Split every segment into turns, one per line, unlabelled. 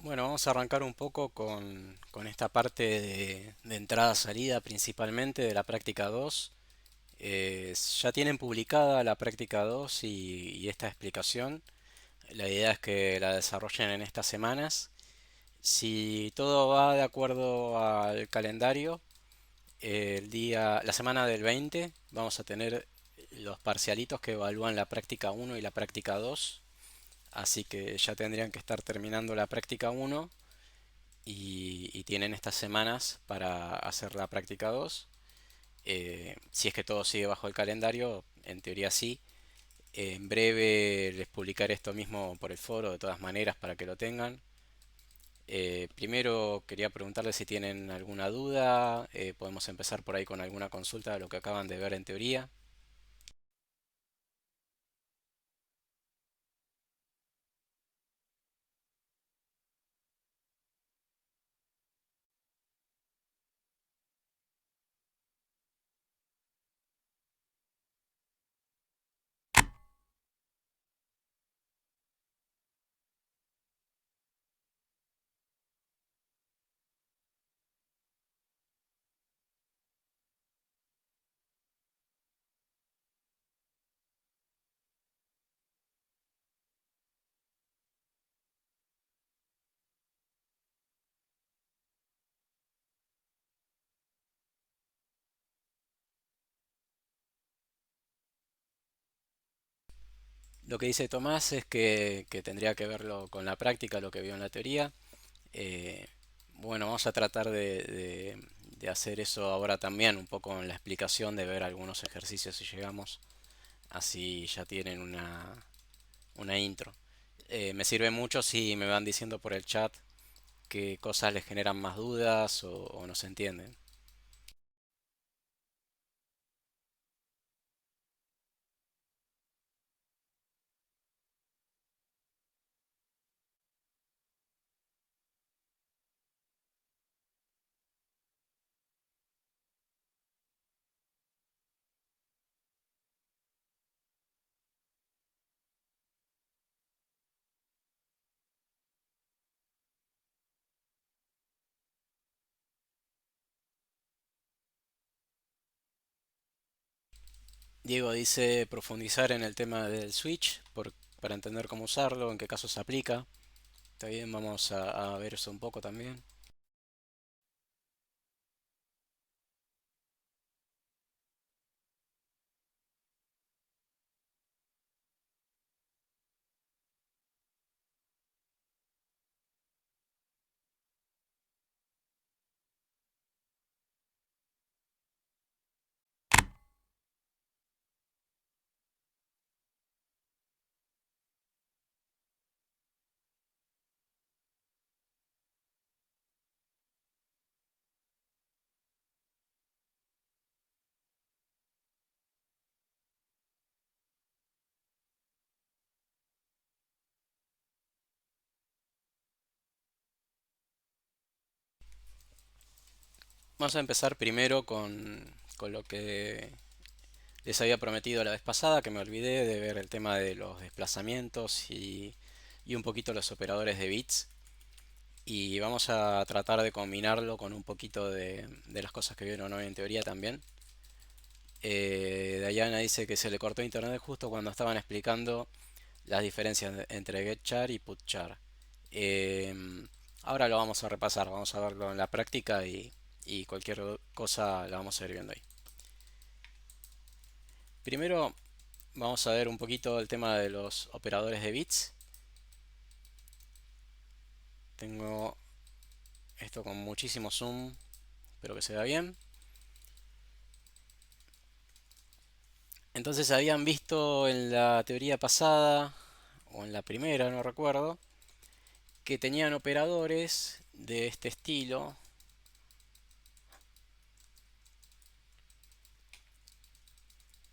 Bueno, vamos a arrancar un poco con esta parte de entrada-salida principalmente de la práctica 2. Ya tienen publicada la práctica 2 y esta explicación. La idea es que la desarrollen en estas semanas. Si todo va de acuerdo al calendario, la semana del 20 vamos a tener los parcialitos que evalúan la práctica 1 y la práctica 2. Así que ya tendrían que estar terminando la práctica 1 y tienen estas semanas para hacer la práctica 2. Si es que todo sigue bajo el calendario, en teoría sí. En breve les publicaré esto mismo por el foro de todas maneras para que lo tengan. Primero quería preguntarles si tienen alguna duda. Podemos empezar por ahí con alguna consulta de lo que acaban de ver en teoría. Lo que dice Tomás es que tendría que verlo con la práctica, lo que vio en la teoría. Eh, bueno, vamos a tratar de hacer eso ahora también, un poco en la explicación, de ver algunos ejercicios si llegamos. Así ya tienen una intro. Me sirve mucho si me van diciendo por el chat qué cosas les generan más dudas o no se entienden. Diego dice profundizar en el tema del switch para entender cómo usarlo, en qué casos se aplica. Está bien, vamos a ver eso un poco también. Vamos a empezar primero con lo que les había prometido la vez pasada, que me olvidé de ver el tema de los desplazamientos y un poquito los operadores de bits. Y vamos a tratar de combinarlo con un poquito de las cosas que vieron hoy en teoría también. Diana dice que se le cortó internet justo cuando estaban explicando las diferencias entre getchar y putchar. Eh, Ahora lo vamos a repasar, vamos a verlo en la práctica y cualquier cosa la vamos a ir viendo ahí. Primero vamos a ver un poquito el tema de los operadores de bits. Tengo esto con muchísimo zoom, espero que se vea bien. Entonces habían visto en la teoría pasada, o en la primera, no recuerdo, que tenían operadores de este estilo.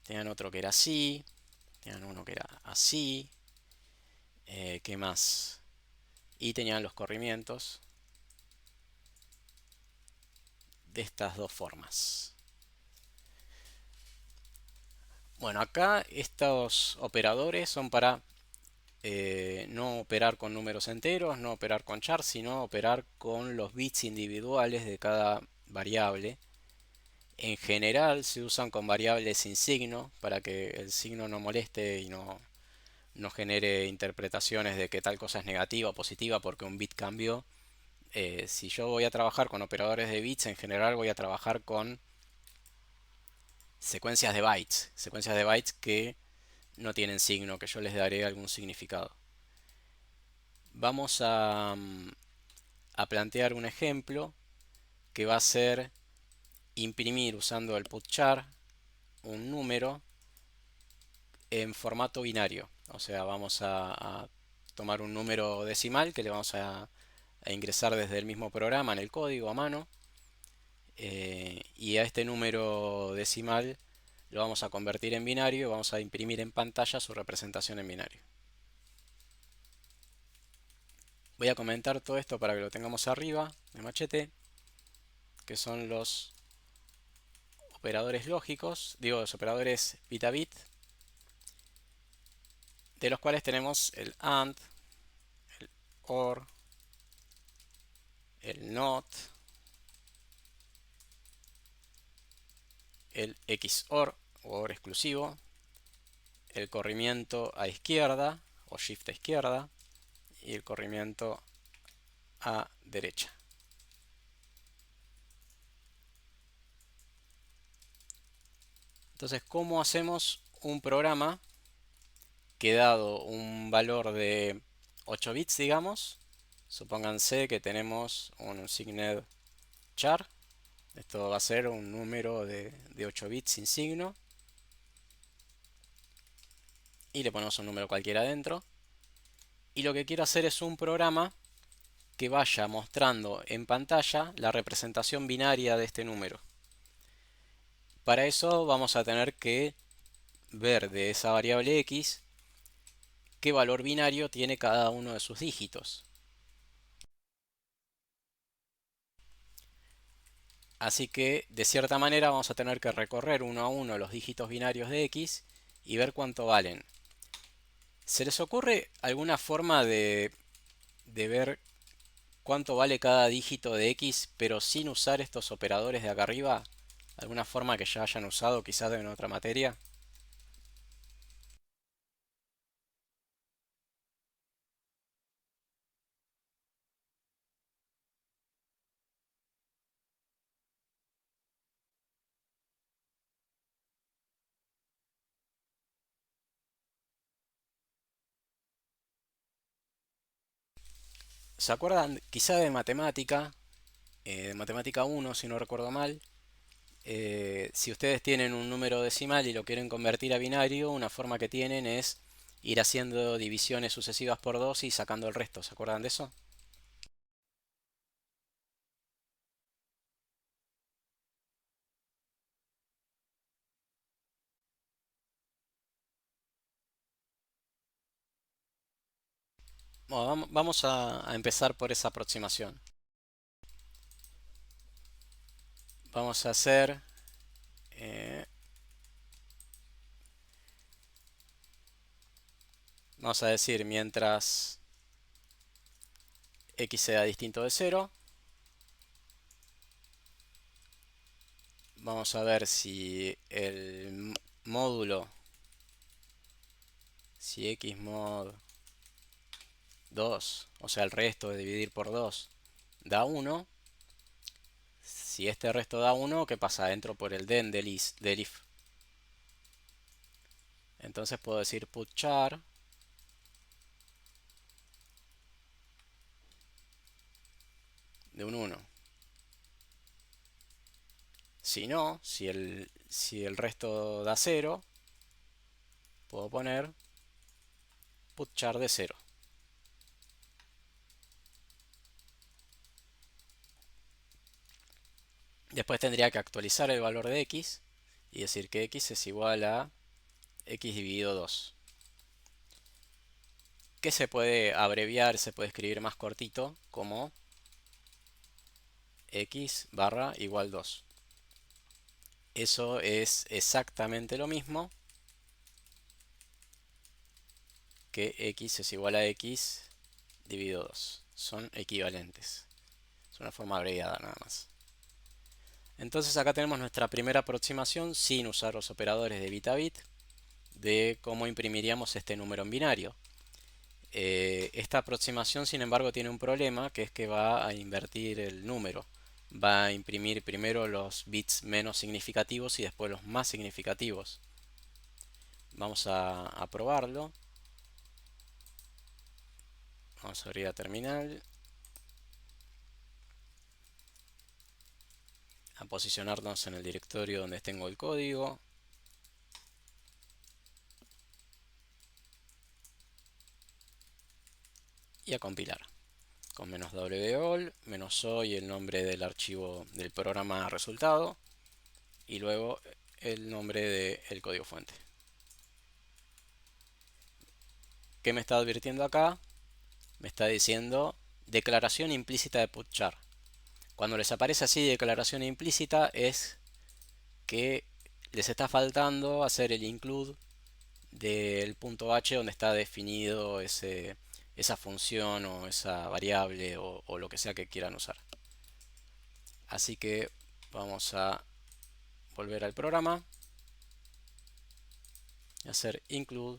Tenían otro que era así, tenían uno que era así, ¿qué más? Y tenían los corrimientos de estas dos formas. Bueno, acá estos operadores son para no operar con números enteros, no operar con char, sino operar con los bits individuales de cada variable. En general se usan con variables sin signo para que el signo no moleste y no genere interpretaciones de que tal cosa es negativa o positiva porque un bit cambió. Si yo voy a trabajar con operadores de bits, en general voy a trabajar con secuencias de bytes que no tienen signo, que yo les daré algún significado. Vamos a plantear un ejemplo que va a ser imprimir usando el putchar un número en formato binario. O sea, vamos a tomar un número decimal que le vamos a ingresar desde el mismo programa en el código a mano. Y a este número decimal lo vamos a convertir en binario y vamos a imprimir en pantalla su representación en binario. Voy a comentar todo esto para que lo tengamos arriba de machete, que son los operadores lógicos, digo, los operadores bit a bit, de los cuales tenemos el AND, el OR, el NOT, el XOR o OR exclusivo, el corrimiento a izquierda o shift a izquierda y el corrimiento a derecha. Entonces, ¿cómo hacemos un programa que dado un valor de 8 bits, digamos, supónganse que tenemos un signed char, esto va a ser un número de 8 bits sin signo, y le ponemos un número cualquiera adentro, y lo que quiero hacer es un programa que vaya mostrando en pantalla la representación binaria de este número. Para eso vamos a tener que ver de esa variable x qué valor binario tiene cada uno de sus dígitos. Así que de cierta manera vamos a tener que recorrer uno a uno los dígitos binarios de x y ver cuánto valen. ¿Se les ocurre alguna forma de ver cuánto vale cada dígito de x pero sin usar estos operadores de acá arriba? ¿Alguna forma que ya hayan usado quizás en otra materia? ¿Se acuerdan quizá de matemática? De matemática 1 si no recuerdo mal. Si ustedes tienen un número decimal y lo quieren convertir a binario, una forma que tienen es ir haciendo divisiones sucesivas por 2 y sacando el resto. ¿Se acuerdan de eso? Bueno, vamos a empezar por esa aproximación. Vamos a hacer vamos a decir mientras x sea distinto de 0, vamos a ver si el módulo, si x mod 2, o sea el resto de dividir por 2, da 1. Si este resto da 1, ¿qué pasa? Entro por el den del if. Entonces puedo decir put char de un 1. Si no, si el resto da 0, puedo poner putchar de 0. Después tendría que actualizar el valor de x y decir que x es igual a x dividido 2. Que se puede abreviar, se puede escribir más cortito como x barra igual 2. Eso es exactamente lo mismo que x es igual a x dividido 2. Son equivalentes. Es una forma abreviada nada más. Entonces acá tenemos nuestra primera aproximación sin usar los operadores de bit a bit de cómo imprimiríamos este número en binario. Esta aproximación, sin embargo, tiene un problema, que es que va a invertir el número. Va a imprimir primero los bits menos significativos y después los más significativos. Vamos a probarlo. Vamos a abrir la terminal. A posicionarnos en el directorio donde tengo el código. Y a compilar. Con "-wall", "-o" y el nombre del archivo del programa resultado. Y luego el nombre del código fuente. ¿Qué me está advirtiendo acá? Me está diciendo declaración implícita de putchar. Cuando les aparece así declaración implícita es que les está faltando hacer el include del punto H donde está definido esa función o esa variable o lo que sea que quieran usar. Así que vamos a volver al programa y hacer include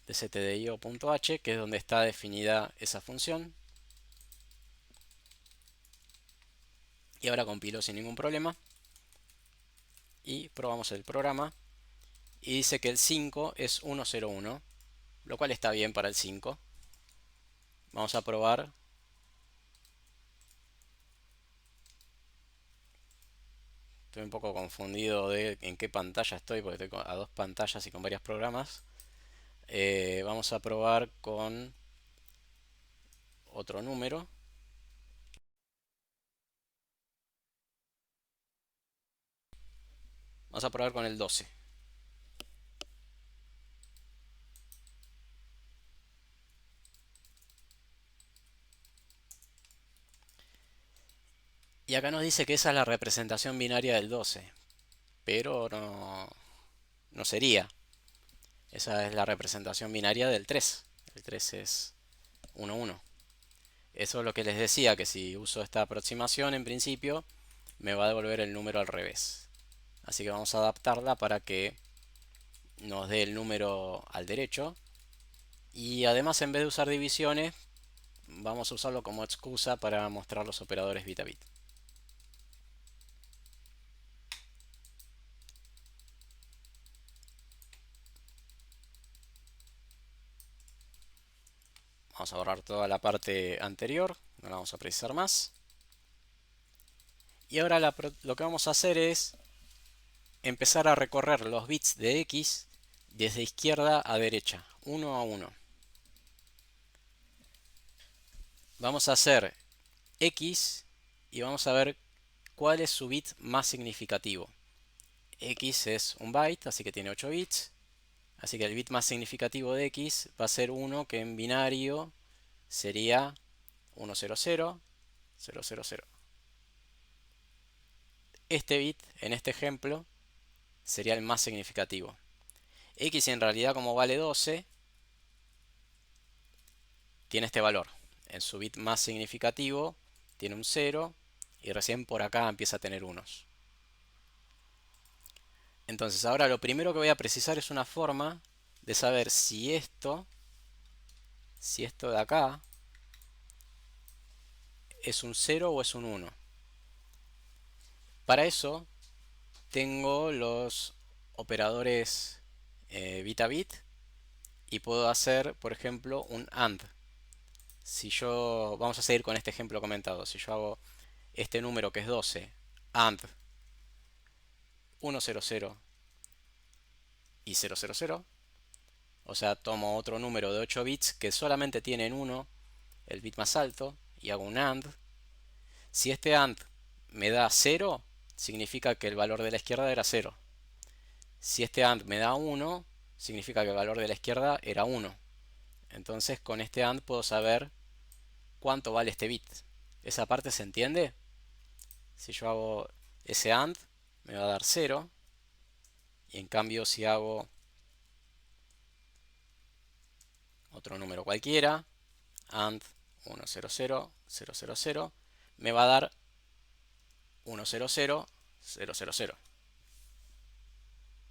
de stdio.h, que es donde está definida esa función. Y ahora compilo sin ningún problema. Y probamos el programa. Y dice que el 5 es 101, lo cual está bien para el 5. Vamos a probar. Estoy un poco confundido de en qué pantalla estoy, porque estoy a dos pantallas y con varios programas. Vamos a probar con otro número. Vamos a probar con el 12. Y acá nos dice que esa es la representación binaria del 12. Pero no sería. Esa es la representación binaria del 3. El 3 es 1, 1. Eso es lo que les decía, que si uso esta aproximación en principio me va a devolver el número al revés. Así que vamos a adaptarla para que nos dé el número al derecho. Y además, en vez de usar divisiones, vamos a usarlo como excusa para mostrar los operadores bit a bit. Vamos a borrar toda la parte anterior, no la vamos a precisar más. Y ahora lo que vamos a hacer es empezar a recorrer los bits de X desde izquierda a derecha, uno a uno. Vamos a hacer X y vamos a ver cuál es su bit más significativo. X es un byte, así que tiene 8 bits. Así que el bit más significativo de X va a ser 1, que en binario sería 100, 000. Este bit, en este ejemplo, sería el más significativo. X en realidad, como vale 12, tiene este valor. En su bit más significativo tiene un 0 y recién por acá empieza a tener unos. Entonces ahora lo primero que voy a precisar es una forma de saber si esto de acá es un 0 o es un 1. Para eso tengo los operadores bit a bit y puedo hacer, por ejemplo, un AND. Si yo, vamos a seguir con este ejemplo comentado. Si yo hago este número que es 12, AND 100 y 000, o sea, tomo otro número de 8 bits que solamente tienen 1, el bit más alto, y hago un AND. Si este AND me da 0, significa que el valor de la izquierda era 0. Si este AND me da 1, significa que el valor de la izquierda era 1. Entonces con este AND puedo saber cuánto vale este bit. ¿Esa parte se entiende? Si yo hago ese AND, me va a dar 0. Y en cambio si hago otro número cualquiera, AND 100,000, me va a dar 100,000.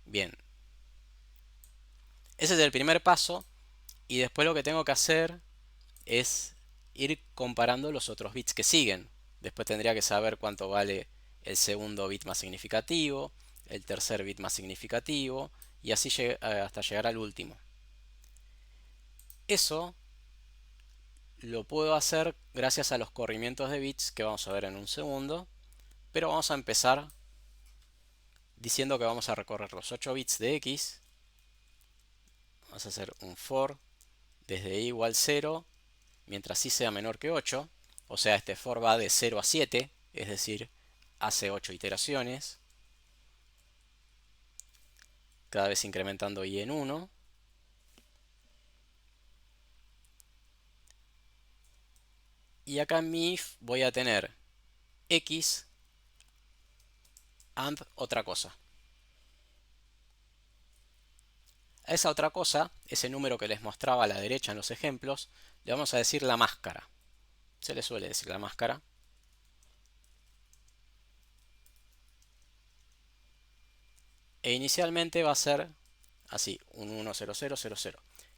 Bien, ese es el primer paso y después lo que tengo que hacer es ir comparando los otros bits que siguen. Después tendría que saber cuánto vale el segundo bit más significativo, el tercer bit más significativo y así hasta llegar al último. Eso lo puedo hacer gracias a los corrimientos de bits que vamos a ver en un segundo, pero vamos a empezar diciendo que vamos a recorrer los 8 bits de x. Vamos a hacer un for desde i igual 0 mientras i sea menor que 8, o sea, este for va de 0 a 7, es decir, hace 8 iteraciones, cada vez incrementando i en 1. Y acá en mi if voy a tener x and otra cosa. A esa otra cosa, ese número que les mostraba a la derecha en los ejemplos, le vamos a decir la máscara. Se le suele decir la máscara. E inicialmente va a ser así, un 10000.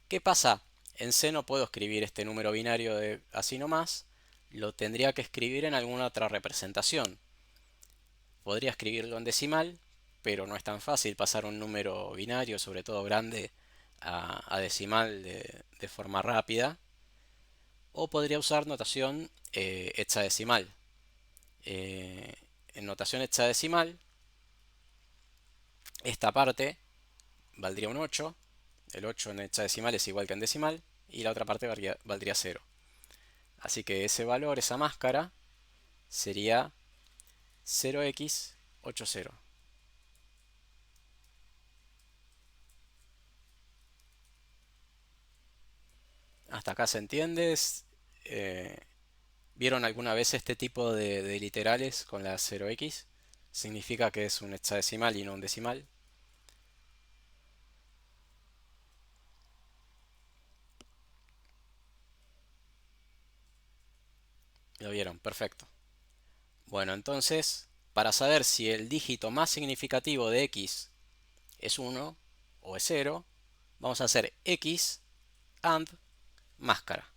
¿Qué pasa? En C no puedo escribir este número binario de así nomás, lo tendría que escribir en alguna otra representación. Podría escribirlo en decimal, pero no es tan fácil pasar un número binario, sobre todo grande, a decimal de forma rápida. O podría usar notación hexadecimal. En notación hexadecimal, esta parte valdría un 8. El 8 en hexadecimal es igual que en decimal. Y la otra parte valdría 0. Así que ese valor, esa máscara, sería 0x80. ¿Hasta acá se entiende? Eh, ¿Vieron alguna vez este tipo de literales con la 0x? Significa que es un hexadecimal y no un decimal. ¿Lo vieron? Perfecto. Bueno, entonces, para saber si el dígito más significativo de x es 1 o es 0, vamos a hacer x and máscara.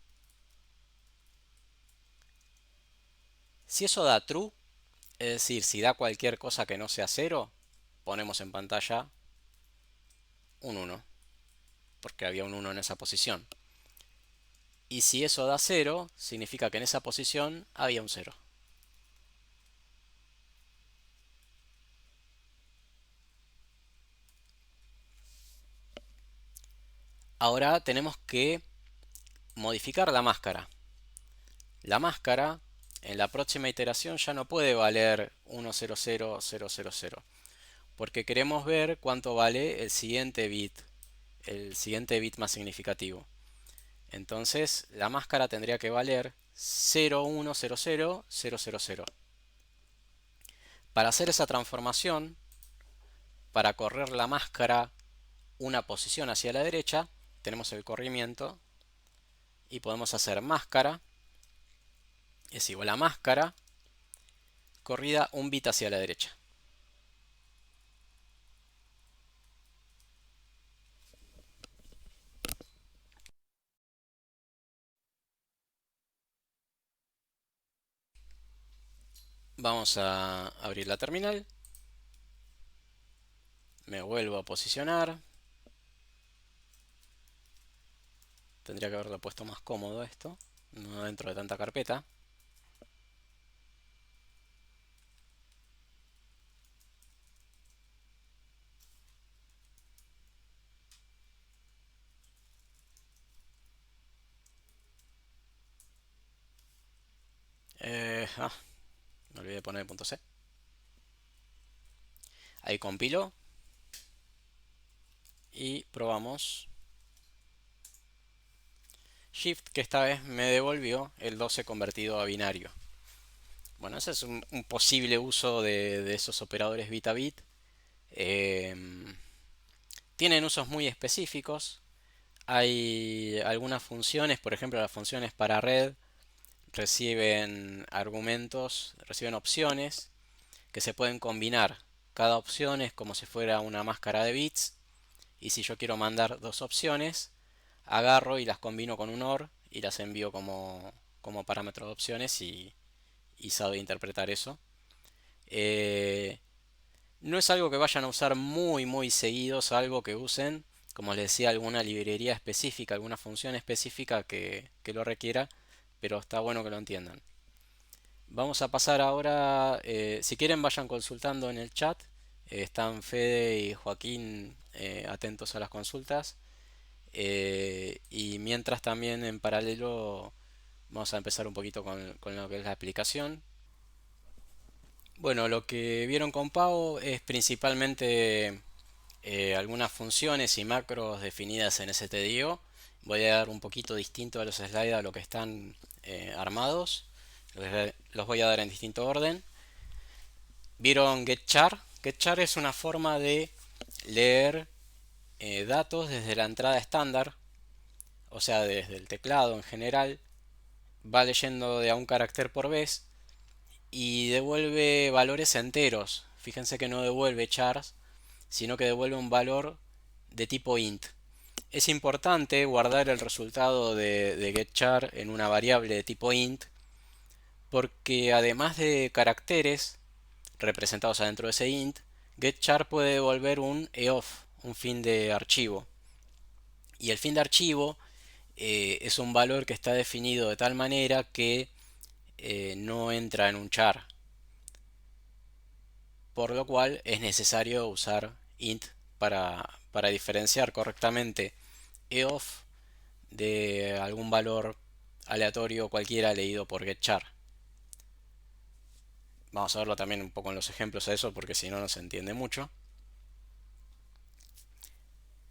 Si eso da true, es decir, si da cualquier cosa que no sea 0, ponemos en pantalla un 1, porque había un 1 en esa posición. Y si eso da 0, significa que en esa posición había un 0. Ahora tenemos que modificar la máscara. La máscara en la próxima iteración ya no puede valer 100,000, porque queremos ver cuánto vale el siguiente bit más significativo. Entonces la máscara tendría que valer 0,100,000. Para hacer esa transformación, para correr la máscara una posición hacia la derecha, tenemos el corrimiento y podemos hacer máscara es igual a máscara corrida un bit hacia la derecha. Vamos a abrir la terminal. Me vuelvo a posicionar. Tendría que haberlo puesto más cómodo esto, no dentro de tanta carpeta. Me olvidé de poner el punto C. Ahí compilo y probamos Shift, que esta vez me devolvió el 12 convertido a binario. Bueno, ese es un posible uso de esos operadores bit a bit. Tienen usos muy específicos. Hay algunas funciones, por ejemplo, las funciones para red reciben argumentos, reciben opciones que se pueden combinar. Cada opción es como si fuera una máscara de bits y si yo quiero mandar dos opciones, agarro y las combino con un OR y las envío como parámetro de opciones y sabe interpretar eso. Eh, no es algo que vayan a usar muy seguido, es algo que usen, como les decía, alguna librería específica, alguna función específica que lo requiera, pero está bueno que lo entiendan. Vamos a pasar ahora, si quieren vayan consultando en el chat, están Fede y Joaquín atentos a las consultas, y mientras también en paralelo vamos a empezar un poquito con lo que es la aplicación. Bueno, lo que vieron con Pau es principalmente algunas funciones y macros definidas en stdio. Voy a dar un poquito distinto a los slides a lo que están armados. Los voy a dar en distinto orden. ¿Vieron getchar? Getchar es una forma de leer datos desde la entrada estándar, o sea, desde el teclado en general. Va leyendo de a un carácter por vez y devuelve valores enteros. Fíjense que no devuelve chars, sino que devuelve un valor de tipo int. Es importante guardar el resultado de getChar en una variable de tipo int porque además de caracteres representados adentro de ese int, getChar puede devolver un eof, un fin de archivo. Y el fin de archivo es un valor que está definido de tal manera que no entra en un char, por lo cual es necesario usar int para diferenciar correctamente eof de algún valor aleatorio cualquiera leído por getchar. Vamos a verlo también un poco en los ejemplos a eso porque si no no se entiende mucho.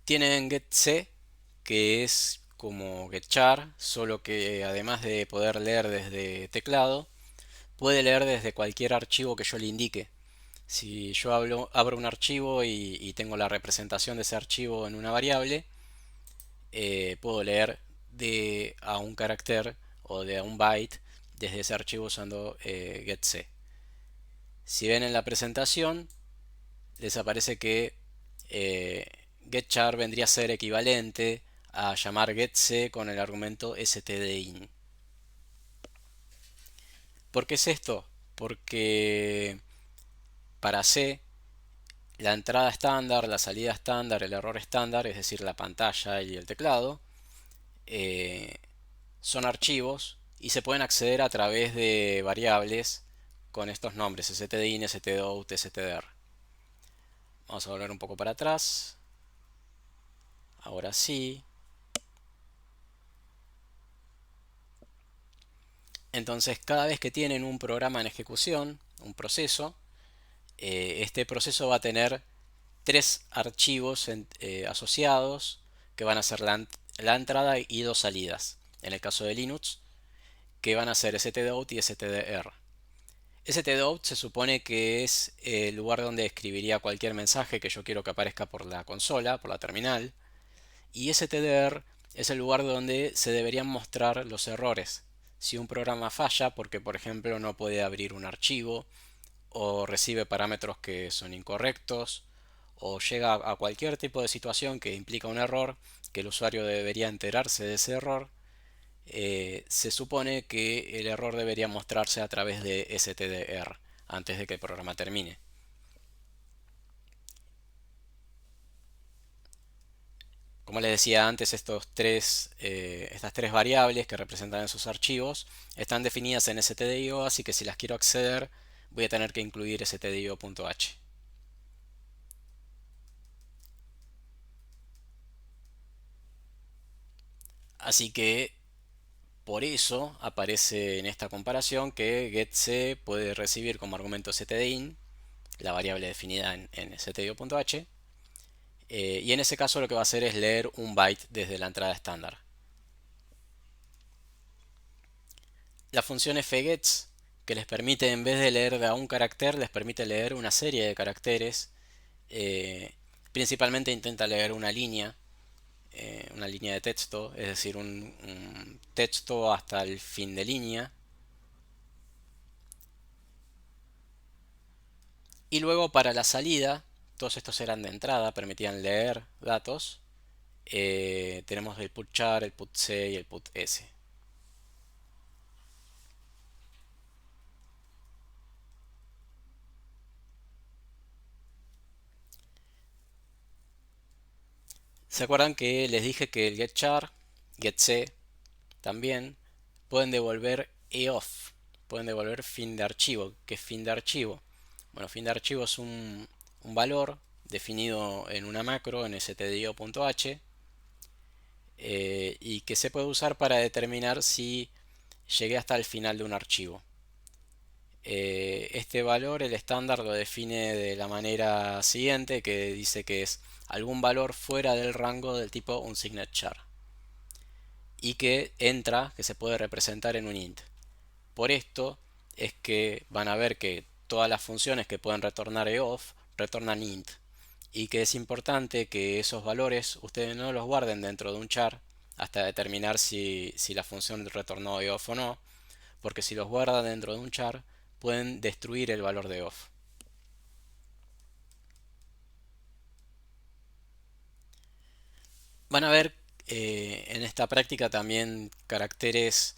Tienen getC, que es como getchar, solo que además de poder leer desde teclado, puede leer desde cualquier archivo que yo le indique. Si yo abro un archivo y tengo la representación de ese archivo en una variable, puedo leer de a un carácter o de a un byte desde ese archivo usando getC. Si ven en la presentación, les aparece que eh, getchar vendría a ser equivalente a llamar getC con el argumento stdin. ¿Por qué es esto? Porque para C la entrada estándar, la salida estándar, el error estándar, es decir, la pantalla y el teclado, eh, son archivos y se pueden acceder a través de variables con estos nombres: stdin, stdout, stdir. Vamos a volver un poco para atrás. Ahora sí. Entonces, cada vez que tienen un programa en ejecución, un proceso, este proceso va a tener tres archivos asociados que van a ser la entrada y dos salidas. En el caso de Linux, que van a ser stdout y stdr. stdout se supone que es el lugar donde escribiría cualquier mensaje que yo quiero que aparezca por la consola, por la terminal. Y stdr es el lugar donde se deberían mostrar los errores. Si un programa falla porque, por ejemplo, no puede abrir un archivo, o recibe parámetros que son incorrectos, o llega a cualquier tipo de situación que implica un error, que el usuario debería enterarse de ese error, se supone que el error debería mostrarse a través de stdr antes de que el programa termine. Como les decía antes, estas tres variables que representan esos archivos están definidas en stdio, así que si las quiero acceder voy a tener que incluir stdio.h. Así que por eso aparece en esta comparación que getC puede recibir como argumento stdin, la variable definida en stdio.h, y en ese caso lo que va a hacer es leer un byte desde la entrada estándar. La función fgets, que les permite, en vez de leer de a un carácter, les permite leer una serie de caracteres. Principalmente intenta leer una línea, una línea de texto, es decir, un texto hasta el fin de línea. Y luego para la salida, todos estos eran de entrada, permitían leer datos. Tenemos el putchar, el putc y el putS. ¿Se acuerdan que les dije que el getChar, getC también pueden devolver EOF? Pueden devolver fin de archivo. ¿Qué es fin de archivo? Bueno, fin de archivo es un valor definido en una macro en stdio.h, y que se puede usar para determinar si llegué hasta el final de un archivo. Este valor, el estándar lo define de la manera siguiente, que dice que es algún valor fuera del rango del tipo unSignedChar y que entra, que se puede representar en un int. Por esto es que van a ver que todas las funciones que pueden retornar EOF retornan int, y que es importante que esos valores ustedes no los guarden dentro de un char hasta determinar si la función retornó EOF o no, porque si los guardan dentro de un char pueden destruir el valor de EOF. Van a ver en esta práctica también caracteres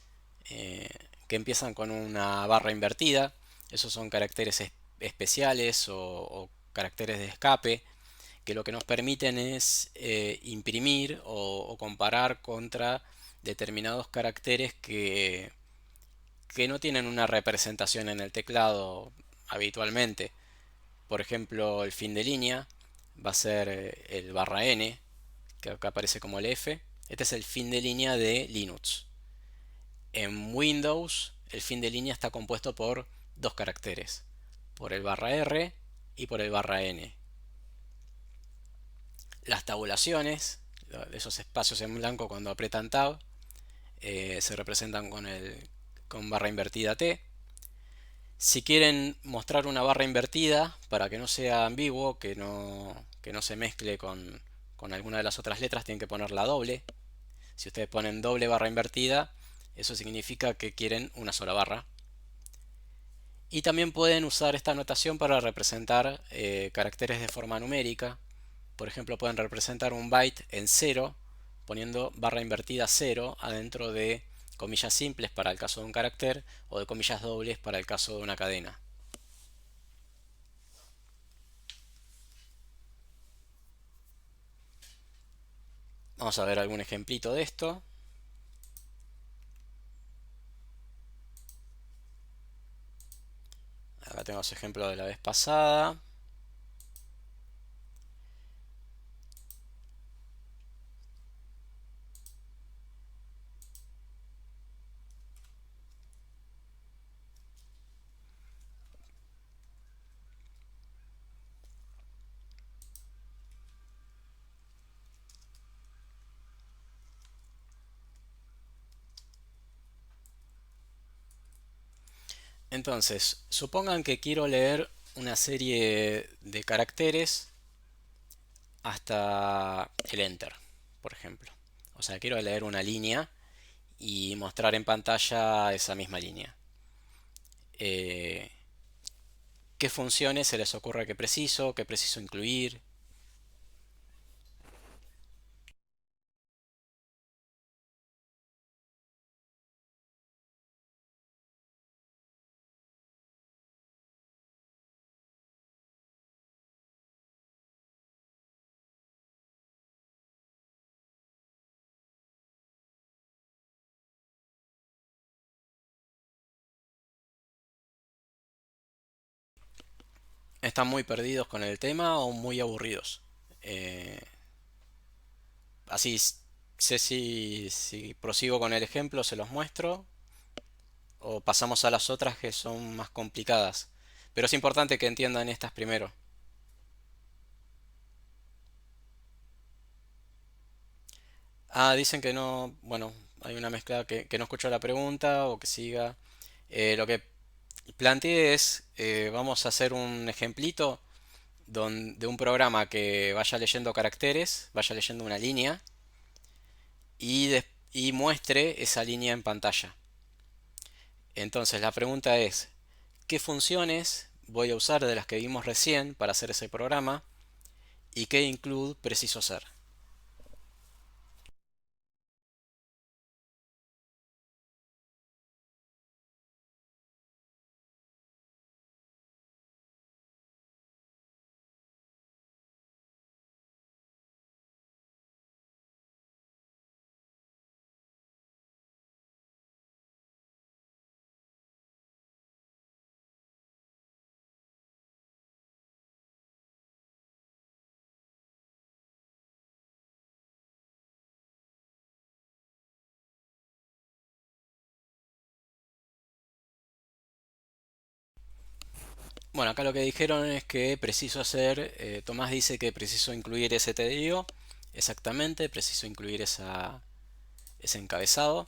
eh, que empiezan con una barra invertida. Esos son caracteres especiales o caracteres de escape que lo que nos permiten es imprimir o comparar contra determinados caracteres que no tienen una representación en el teclado habitualmente. Por ejemplo, el fin de línea va a ser el barra n, que acá aparece como el F. Este es el fin de línea de Linux. En Windows, el fin de línea está compuesto por dos caracteres, por el barra R y por el barra N. Las tabulaciones, esos espacios en blanco cuando apretan Tab, se representan con barra invertida T. Si quieren mostrar una barra invertida, para que no sea ambiguo, que no se mezcle con alguna de las otras letras, tienen que poner la doble. Si ustedes ponen doble barra invertida, eso significa que quieren una sola barra. Y también pueden usar esta notación para representar caracteres de forma numérica. Por ejemplo, pueden representar un byte en cero poniendo barra invertida cero adentro de comillas simples para el caso de un carácter o de comillas dobles para el caso de una cadena. Vamos a ver algún ejemplito de esto. Acá tenemos ejemplo de la vez pasada. Entonces, supongan que quiero leer una serie de caracteres hasta el enter, por ejemplo. O sea, quiero leer una línea y mostrar en pantalla esa misma línea. Eh, ¿Qué funciones se les ocurre que preciso? ¿Qué preciso incluir? ¿Están muy perdidos con el tema o muy aburridos? Eh, Así sé si prosigo con el ejemplo, se los muestro, o pasamos a las otras que son más complicadas. Pero es importante que entiendan estas primero. Ah, dicen que no, bueno, hay una mezcla que no escuchó la pregunta o que siga. Lo que planteé es, vamos a hacer un ejemplito de un programa que vaya leyendo caracteres, vaya leyendo una línea, y muestre esa línea en pantalla. Entonces la pregunta es, ¿qué funciones voy a usar de las que vimos recién para hacer ese programa? ¿Y qué include preciso hacer? Bueno, acá lo que dijeron es que preciso hacer, Tomás dice que preciso incluir ese TDIO, exactamente, preciso incluir ese encabezado,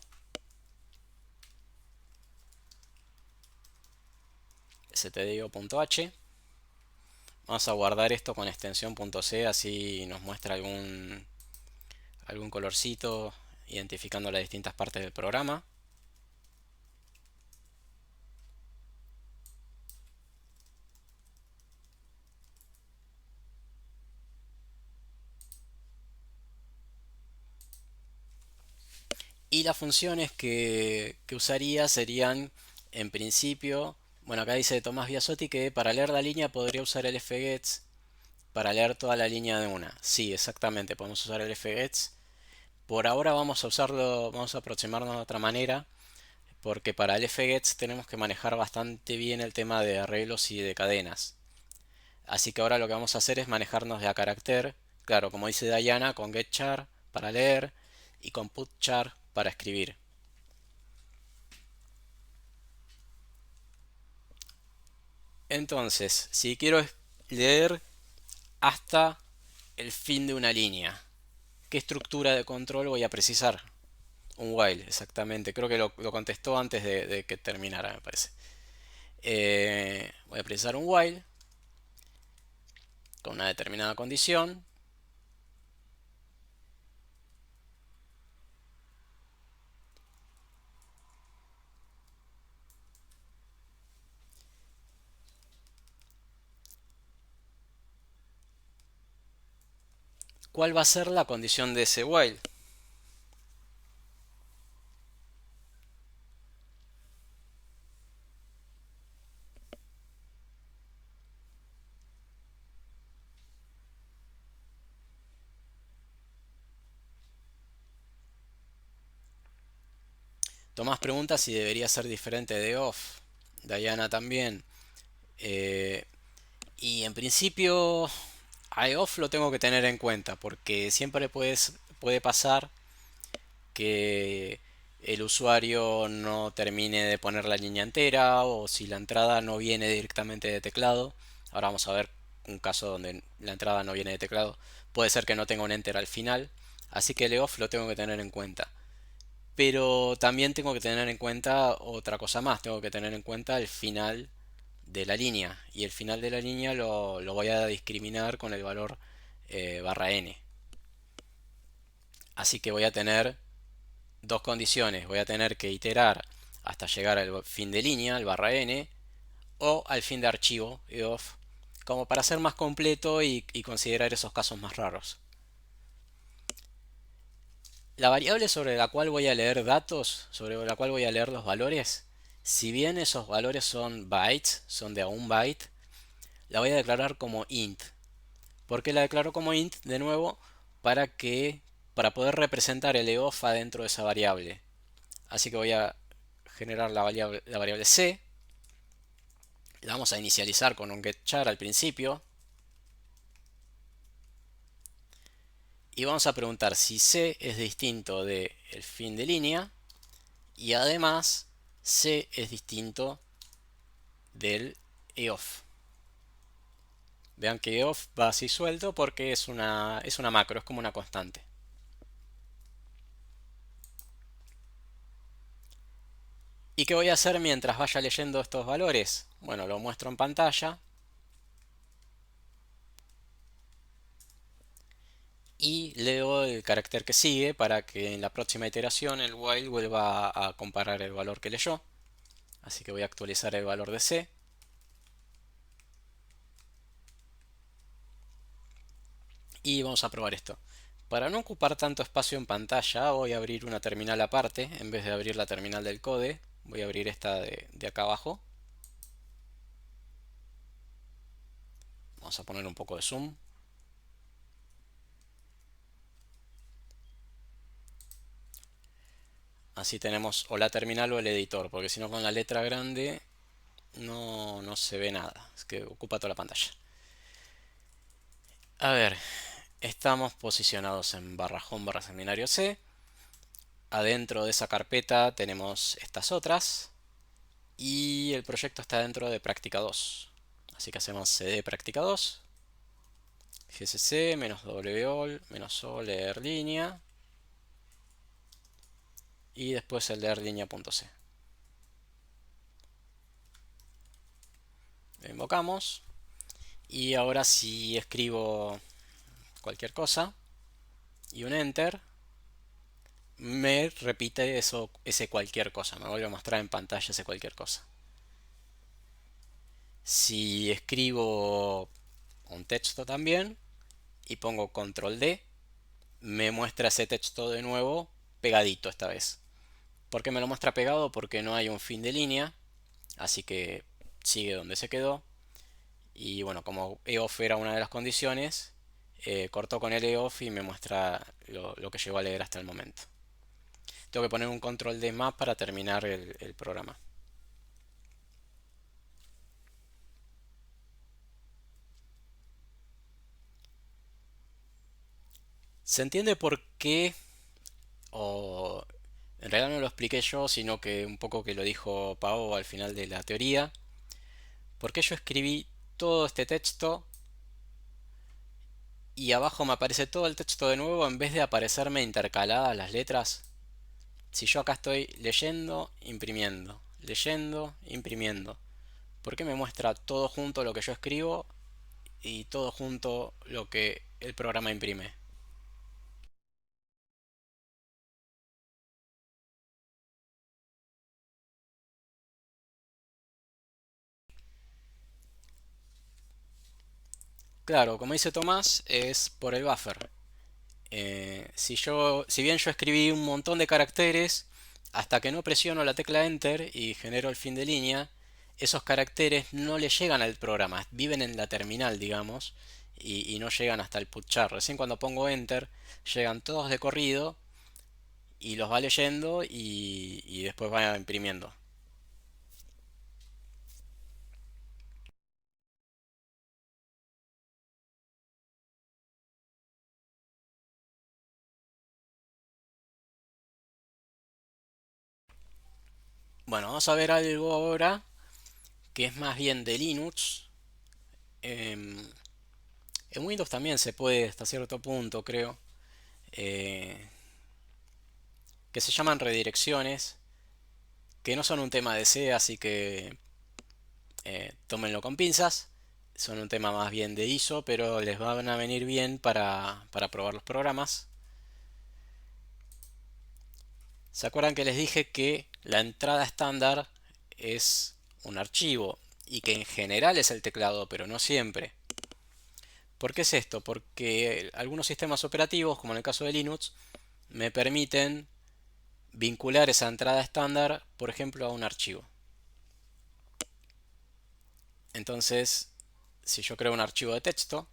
stdio.h. Vamos a guardar esto con extensión .c, así nos muestra algún colorcito identificando las distintas partes del programa. Y las funciones que usaría serían, en principio, bueno, acá dice Tomás Biasotti que para leer la línea podría usar el fgets para leer toda la línea de una. Sí, exactamente, podemos usar el fgets. Por ahora vamos a usarlo, vamos a aproximarnos de otra manera, porque para el fgets tenemos que manejar bastante bien el tema de arreglos y de cadenas. Así que ahora lo que vamos a hacer es manejarnos de a carácter, claro, como dice Diana, con getchar para leer y con putchar para escribir. Entonces, si quiero leer hasta el fin de una línea, ¿qué estructura de control voy a precisar? Un while, exactamente. Creo que lo contestó antes de que terminara, me parece. Voy a precisar un while con una determinada condición. ¿Cuál va a ser la condición de ese while? Tomás pregunta si debería ser diferente de off. Diana también. Eh, y en principio, a off lo tengo que tener en cuenta porque siempre puede pasar que el usuario no termine de poner la línea entera o si la entrada no viene directamente de teclado. Ahora vamos a ver un caso donde la entrada no viene de teclado. Puede ser que no tenga un enter al final. Así que el off lo tengo que tener en cuenta. Pero también tengo que tener en cuenta otra cosa más. Tengo que tener en cuenta el final de la línea. Y el final de la línea lo voy a discriminar con el valor barra n. Así que voy a tener dos condiciones. Voy a tener que iterar hasta llegar al fin de línea, al barra n, o al fin de archivo, eof, como para ser más completo y considerar esos casos más raros. La variable sobre la cual voy a leer datos, sobre la cual voy a leer los valores, si bien esos valores son bytes, son de a un byte, la voy a declarar como int. ¿Por qué la declaro como int? De nuevo, para poder representar el eof dentro de esa variable. Así que voy a generar la variable c. La vamos a inicializar con un getChar al principio. Y vamos a preguntar si c es distinto del fin de línea. Y además c es distinto del eof. Vean que eof va así suelto porque es una macro, es como una constante. ¿Y qué voy a hacer mientras vaya leyendo estos valores? Bueno, lo muestro en pantalla. y leo el carácter que sigue para que en la próxima iteración el while vuelva a comparar el valor que leyó. Así que voy a actualizar el valor de C. Y vamos a probar esto. Para no ocupar tanto espacio en pantalla, voy a abrir una terminal aparte. En vez de abrir la terminal del code, voy a abrir esta de acá abajo. Vamos a poner un poco de zoom. Así tenemos o la terminal o el editor, porque si no con la letra grande no se ve nada. Es que ocupa toda la pantalla. A ver, estamos posicionados en barra home barra seminario C. Adentro de esa carpeta tenemos estas otras. Y el proyecto está dentro de práctica 2. Así que hacemos cd práctica 2. gcc -wall -o leer línea. Y después el leer línea.c. Lo invocamos. Y ahora si escribo cualquier cosa y un enter, me repite eso, ese cualquier cosa. Me vuelve a mostrar en pantalla ese cualquier cosa. Si escribo un texto también y pongo control D, me muestra ese texto de nuevo pegadito esta vez. ¿Por qué me lo muestra pegado? Porque no hay un fin de línea, así que sigue donde se quedó. Y bueno, como EOF era una de las condiciones, cortó con el EOF y me muestra lo que llegó a leer hasta el momento. Tengo que poner un control D más para terminar el programa. ¿Se entiende por qué? O en realidad no lo expliqué yo, sino que un poco que lo dijo Pau al final de la teoría. ¿Por qué yo escribí todo este texto y abajo me aparece todo el texto de nuevo en vez de aparecerme intercaladas las letras? Si yo acá estoy leyendo, imprimiendo, ¿por qué me muestra todo junto lo que yo escribo y todo junto lo que el programa imprime? Claro, como dice Tomás, es por el buffer. Si bien yo escribí un montón de caracteres, hasta que no presiono la tecla Enter y genero el fin de línea, esos caracteres no le llegan al programa, viven en la terminal, digamos, y no llegan hasta el putchar. Recién cuando pongo Enter, llegan todos de corrido y los va leyendo y después va imprimiendo. Bueno, vamos a ver algo ahora que es más bien de Linux. Em, en Windows también se puede hasta cierto punto, creo. eh, que se llaman redirecciones, que no son un tema de C, así que tómenlo con pinzas. Son un tema más bien de ISO, pero les van a venir bien para probar los programas. ¿Se acuerdan que les dije que la entrada estándar es un archivo y que en general es el teclado, pero no siempre? ¿Por qué es esto? Porque algunos sistemas operativos, como en el caso de Linux, me permiten vincular esa entrada estándar, por ejemplo, a un archivo. Entonces, si yo creo un archivo de texto,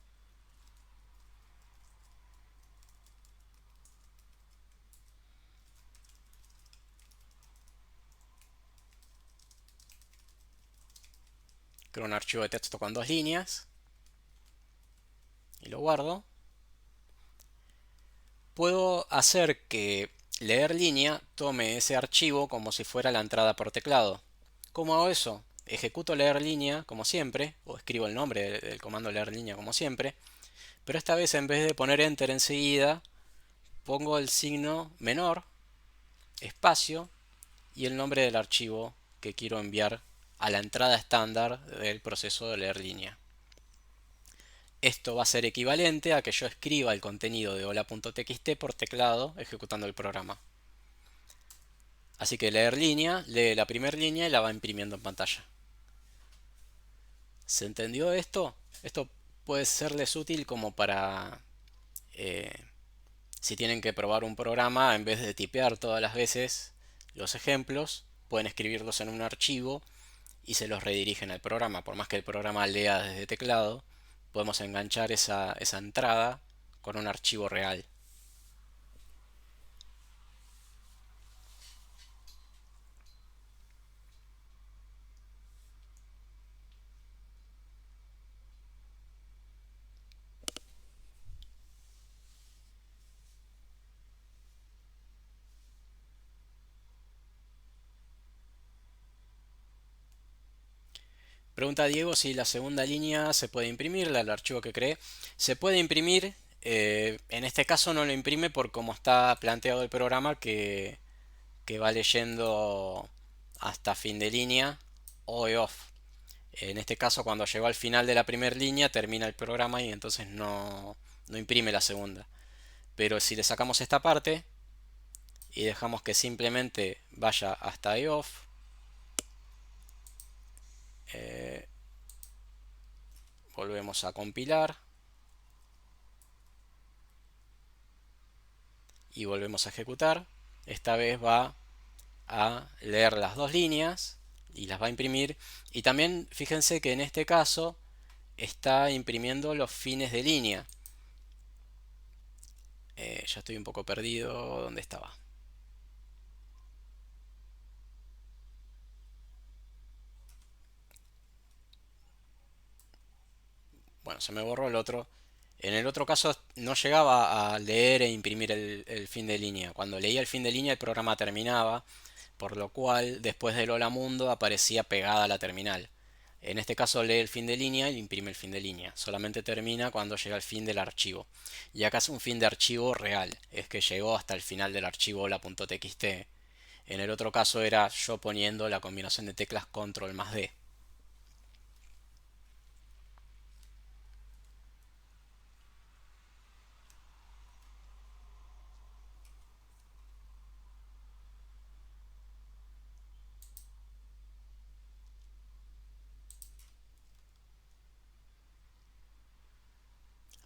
creo un archivo de texto con dos líneas y lo guardo, puedo hacer que leer línea tome ese archivo como si fuera la entrada por teclado. ¿Cómo hago eso? Ejecuto leer línea como siempre, o escribo el nombre del comando leer línea como siempre, pero esta vez en vez de poner enter enseguida, pongo el signo menor, espacio y el nombre del archivo que quiero enviar a la entrada estándar del proceso de leer línea. Esto va a ser equivalente a que yo escriba el contenido de hola.txt por teclado ejecutando el programa. Así que leer línea, lee la primera línea y la va imprimiendo en pantalla. ¿Se entendió esto? Esto puede serles útil como para eh, si tienen que probar un programa, en vez de tipear todas las veces los ejemplos, pueden escribirlos en un archivo y se los redirigen al programa. Por más que el programa lea desde teclado, podemos enganchar esa entrada con un archivo real. Pregunta Diego si la segunda línea se puede imprimir, el archivo que cree. Se puede imprimir, en este caso no lo imprime por cómo está planteado el programa que va leyendo hasta fin de línea o off. En este caso, cuando llegó al final de la primera línea, termina el programa y entonces no imprime la segunda. Pero si le sacamos esta parte y dejamos que simplemente vaya hasta off, eh, volvemos a compilar y volvemos a ejecutar. Esta vez va a leer las dos líneas y las va a imprimir. Y también fíjense que en este caso está imprimiendo los fines de línea. Ya estoy un poco perdido. ¿Dónde estaba? Bueno, se me borró el otro. En el otro caso no llegaba a leer e imprimir el fin de línea. Cuando leía el fin de línea el programa terminaba, por lo cual después del Hola Mundo aparecía pegada a la terminal. En este caso lee el fin de línea y imprime el fin de línea. Solamente termina cuando llega el fin del archivo. Y acá es un fin de archivo real. Es que llegó hasta el final del archivo hola.txt. En el otro caso era yo poniendo la combinación de teclas control más D.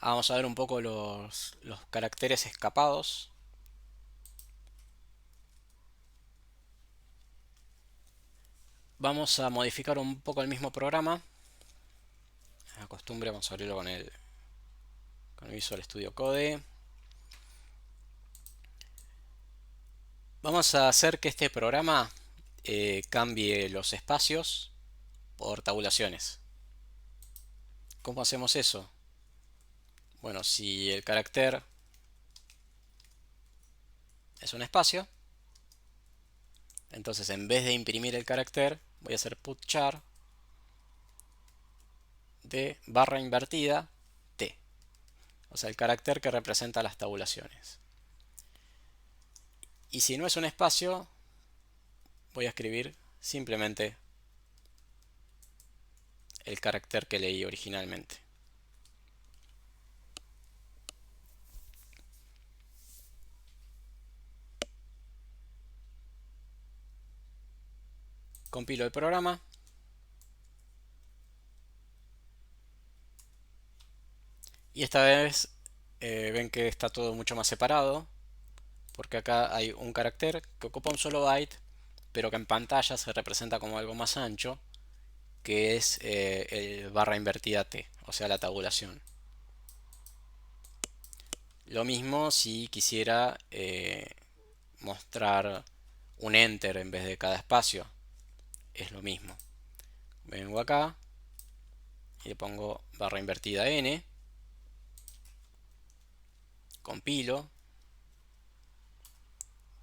Vamos a ver un poco los caracteres escapados. Vamos a modificar un poco el mismo programa. A costumbre vamos a abrirlo con el Visual Studio Code. Vamos a hacer que este programa cambie los espacios por tabulaciones. ¿Cómo hacemos eso? Bueno, si el carácter es un espacio, entonces en vez de imprimir el carácter, voy a hacer putchar de barra invertida t. O sea, el carácter que representa las tabulaciones. Y si no es un espacio, voy a escribir simplemente el carácter que leí originalmente. Compilo el programa. Y esta vez ven que está todo mucho más separado. Porque acá hay un carácter que ocupa un solo byte, pero que en pantalla se representa como algo más ancho, que es el barra invertida T, o sea, la tabulación. Lo mismo si quisiera mostrar un enter en vez de cada espacio, es lo mismo. Vengo acá y le pongo barra invertida N, compilo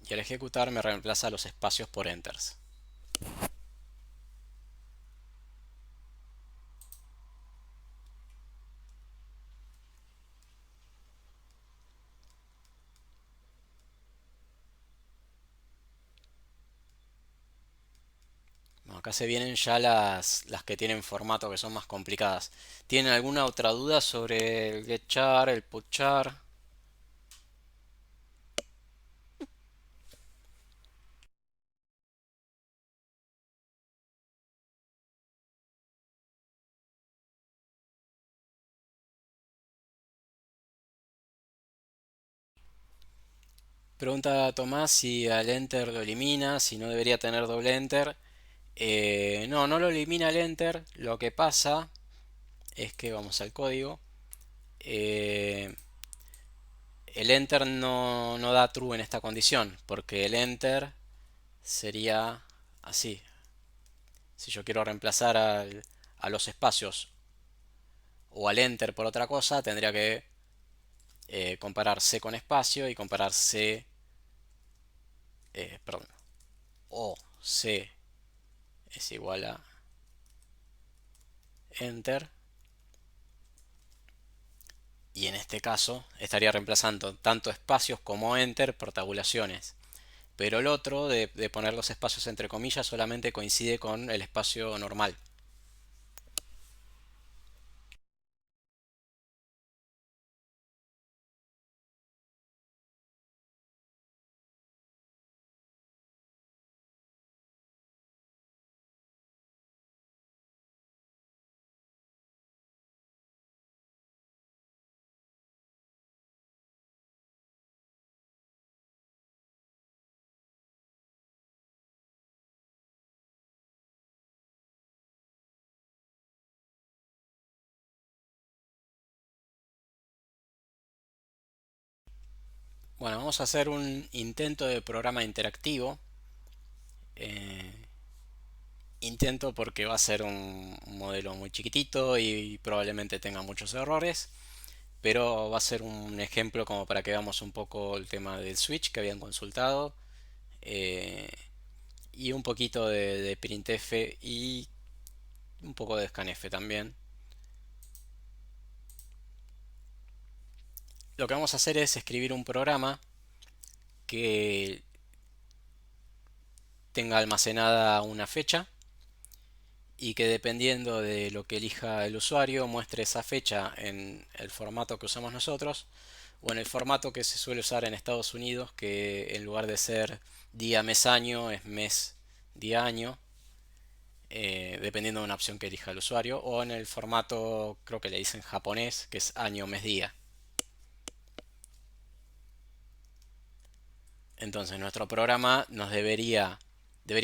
y al ejecutar me reemplaza los espacios por enters. acá se vienen ya las que tienen formato que son más complicadas. ¿Tienen alguna otra duda sobre el getchar, el putchar? Pregunta Tomás si al enter lo elimina, si no debería tener doble enter. No, no lo elimina el enter. Lo que pasa es que vamos al código. eh, el enter no da true en esta condición, porque el enter sería así. Si yo quiero reemplazar a los espacios o al enter por otra cosa, tendría que comparar C con espacio y comparar C, perdón, o C es igual a enter. Y en este caso estaría reemplazando tanto espacios como enter por tabulaciones. Pero el otro de poner los espacios entre comillas solamente coincide con el espacio normal. Bueno, vamos a hacer un intento de programa interactivo. Eh, Intento porque va a ser un modelo muy chiquitito y probablemente tenga muchos errores, pero va a ser un ejemplo como para que veamos un poco el tema del switch que habían consultado, eh, y un poquito de printf y un poco de scanf también. Lo que vamos a hacer es escribir un programa que tenga almacenada una fecha y que dependiendo de lo que elija el usuario muestre esa fecha en el formato que usamos nosotros o en el formato que se suele usar en Estados Unidos, que en lugar de ser día, mes, año es mes, día, año, dependiendo de una opción que elija el usuario, o en el formato creo que le dicen japonés, que es año, mes, día. Entonces nuestro programa debería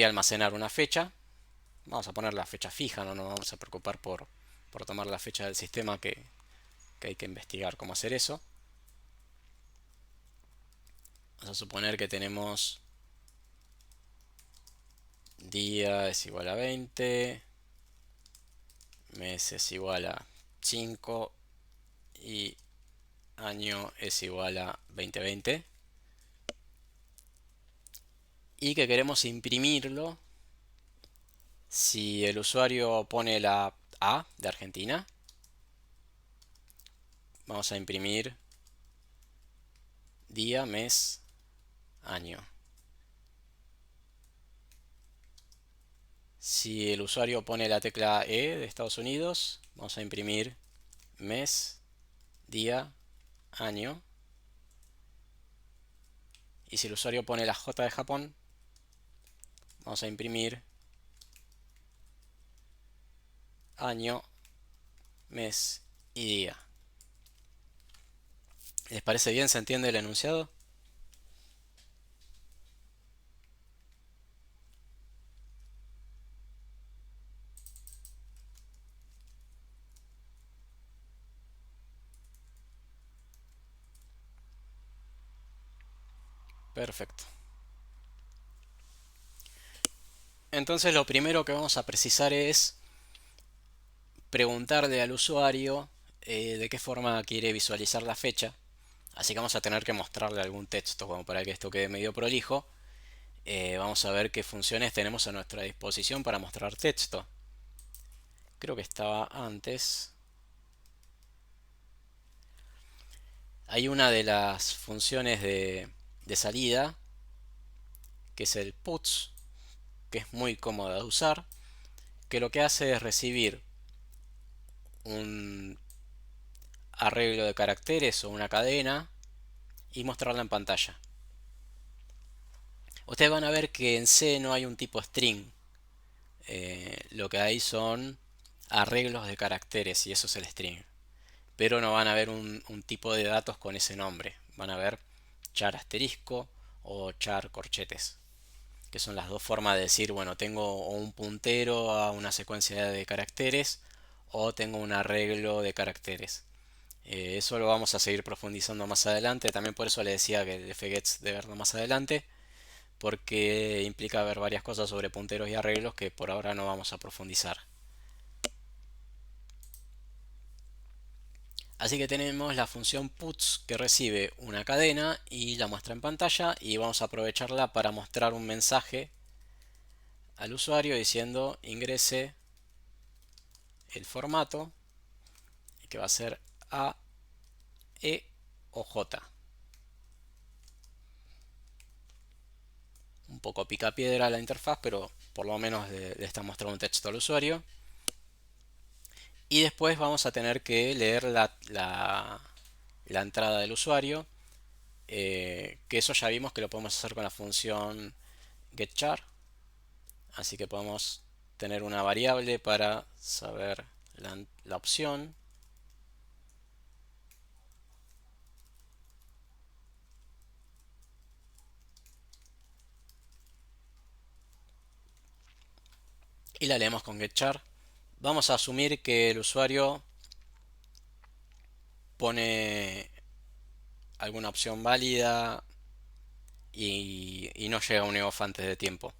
almacenar una fecha. Vamos a poner la fecha fija, no nos vamos a preocupar por tomar la fecha del sistema, que hay que investigar cómo hacer eso. Vamos a suponer que tenemos día es igual a 20, mes es igual a 5 y año es igual a 2020. Y que queremos imprimirlo si el usuario pone la A de Argentina. Vamos a imprimir día, mes, año. Si el usuario pone la tecla E de Estados Unidos, vamos a imprimir mes, día, año. Y si el usuario pone la J de Japón, vamos a imprimir año, mes y día. ¿Les parece bien? ¿Se entiende el enunciado? Perfecto. Entonces lo primero que vamos a precisar es preguntarle al usuario de qué forma quiere visualizar la fecha. Así que vamos a tener que mostrarle algún texto como para que esto quede medio prolijo. Vamos a ver qué funciones tenemos a nuestra disposición para mostrar texto. Creo que estaba antes. Hay una de las funciones de salida, que es el puts, que es muy cómoda de usar. que lo que hace es recibir un arreglo de caracteres o una cadena y mostrarla en pantalla. Ustedes van a ver que en C no hay un tipo string. Lo que hay son arreglos de caracteres y eso es el string. Pero no van a ver un tipo de datos con ese nombre. Van a ver char asterisco o char corchetes, que son las dos formas de decir, bueno, tengo un puntero a una secuencia de caracteres o tengo un arreglo de caracteres. Eso lo vamos a seguir profundizando más adelante. También por eso le decía que el fgets de verlo más adelante, porque implica ver varias cosas sobre punteros y arreglos que por ahora no vamos a profundizar. Así que tenemos la función puts que recibe una cadena y la muestra en pantalla, y vamos a aprovecharla para mostrar un mensaje al usuario diciendo ingrese el formato, que va a ser A, E o J. Un poco pica piedra la interfaz, pero por lo menos le está mostrando un texto al usuario. Y después vamos a tener que leer la entrada del usuario, que eso ya vimos que lo podemos hacer con la función getChar. Así que podemos tener una variable para saber la opción. Y la leemos con getChar. Vamos a asumir que el usuario pone alguna opción válida y no llega a un EOF antes de tiempo.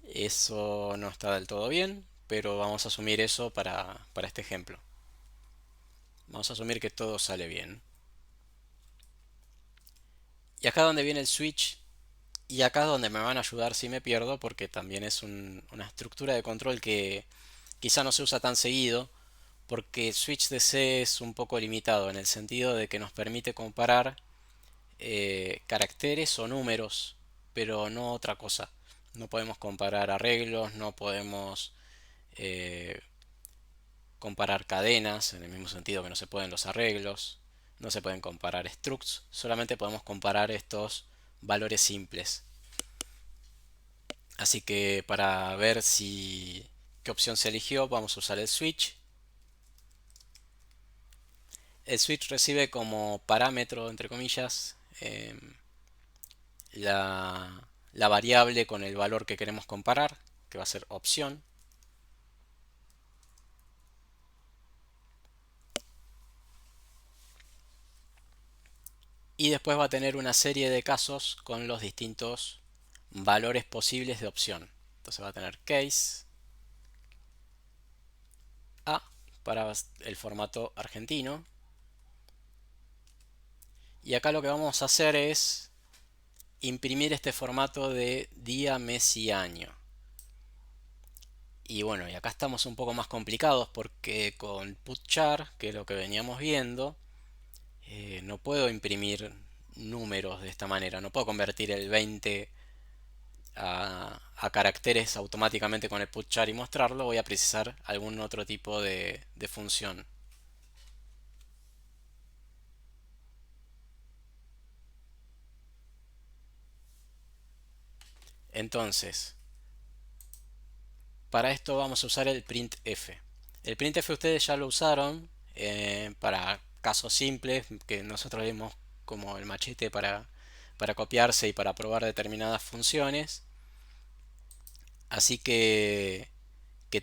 Eso no está del todo bien, pero vamos a asumir eso para este ejemplo. Vamos a asumir que todo sale bien. Y acá donde viene el switch, y acá es donde me van a ayudar si me pierdo, porque también es una estructura de control que quizá no se usa tan seguido, porque switch de C es un poco limitado en el sentido de que nos permite comparar caracteres o números, pero no otra cosa. No podemos comparar arreglos, no podemos eh, comparar cadenas, en el mismo sentido que no se pueden los arreglos, no se pueden comparar structs, solamente podemos comparar estos valores simples. Así que para ver qué opción se eligió, vamos a usar el switch. El switch recibe como parámetro, entre comillas, la variable con el valor que queremos comparar, que va a ser opción. Y después va a tener una serie de casos con los distintos valores posibles de opción. Entonces va a tener case A para el formato argentino. Y acá lo que vamos a hacer es imprimir este formato de día, mes y año. Y bueno, y acá estamos un poco más complicados porque con putchar, que es lo que veníamos viendo, no puedo imprimir números de esta manera. No puedo convertir el 20 a caracteres automáticamente con el putchar y mostrarlo. Voy a precisar algún otro tipo de función. Entonces, para esto vamos a usar el printf. El printf ustedes ya lo usaron para casos simples que nosotros vemos como el machete para copiarse y para probar determinadas funciones. Así que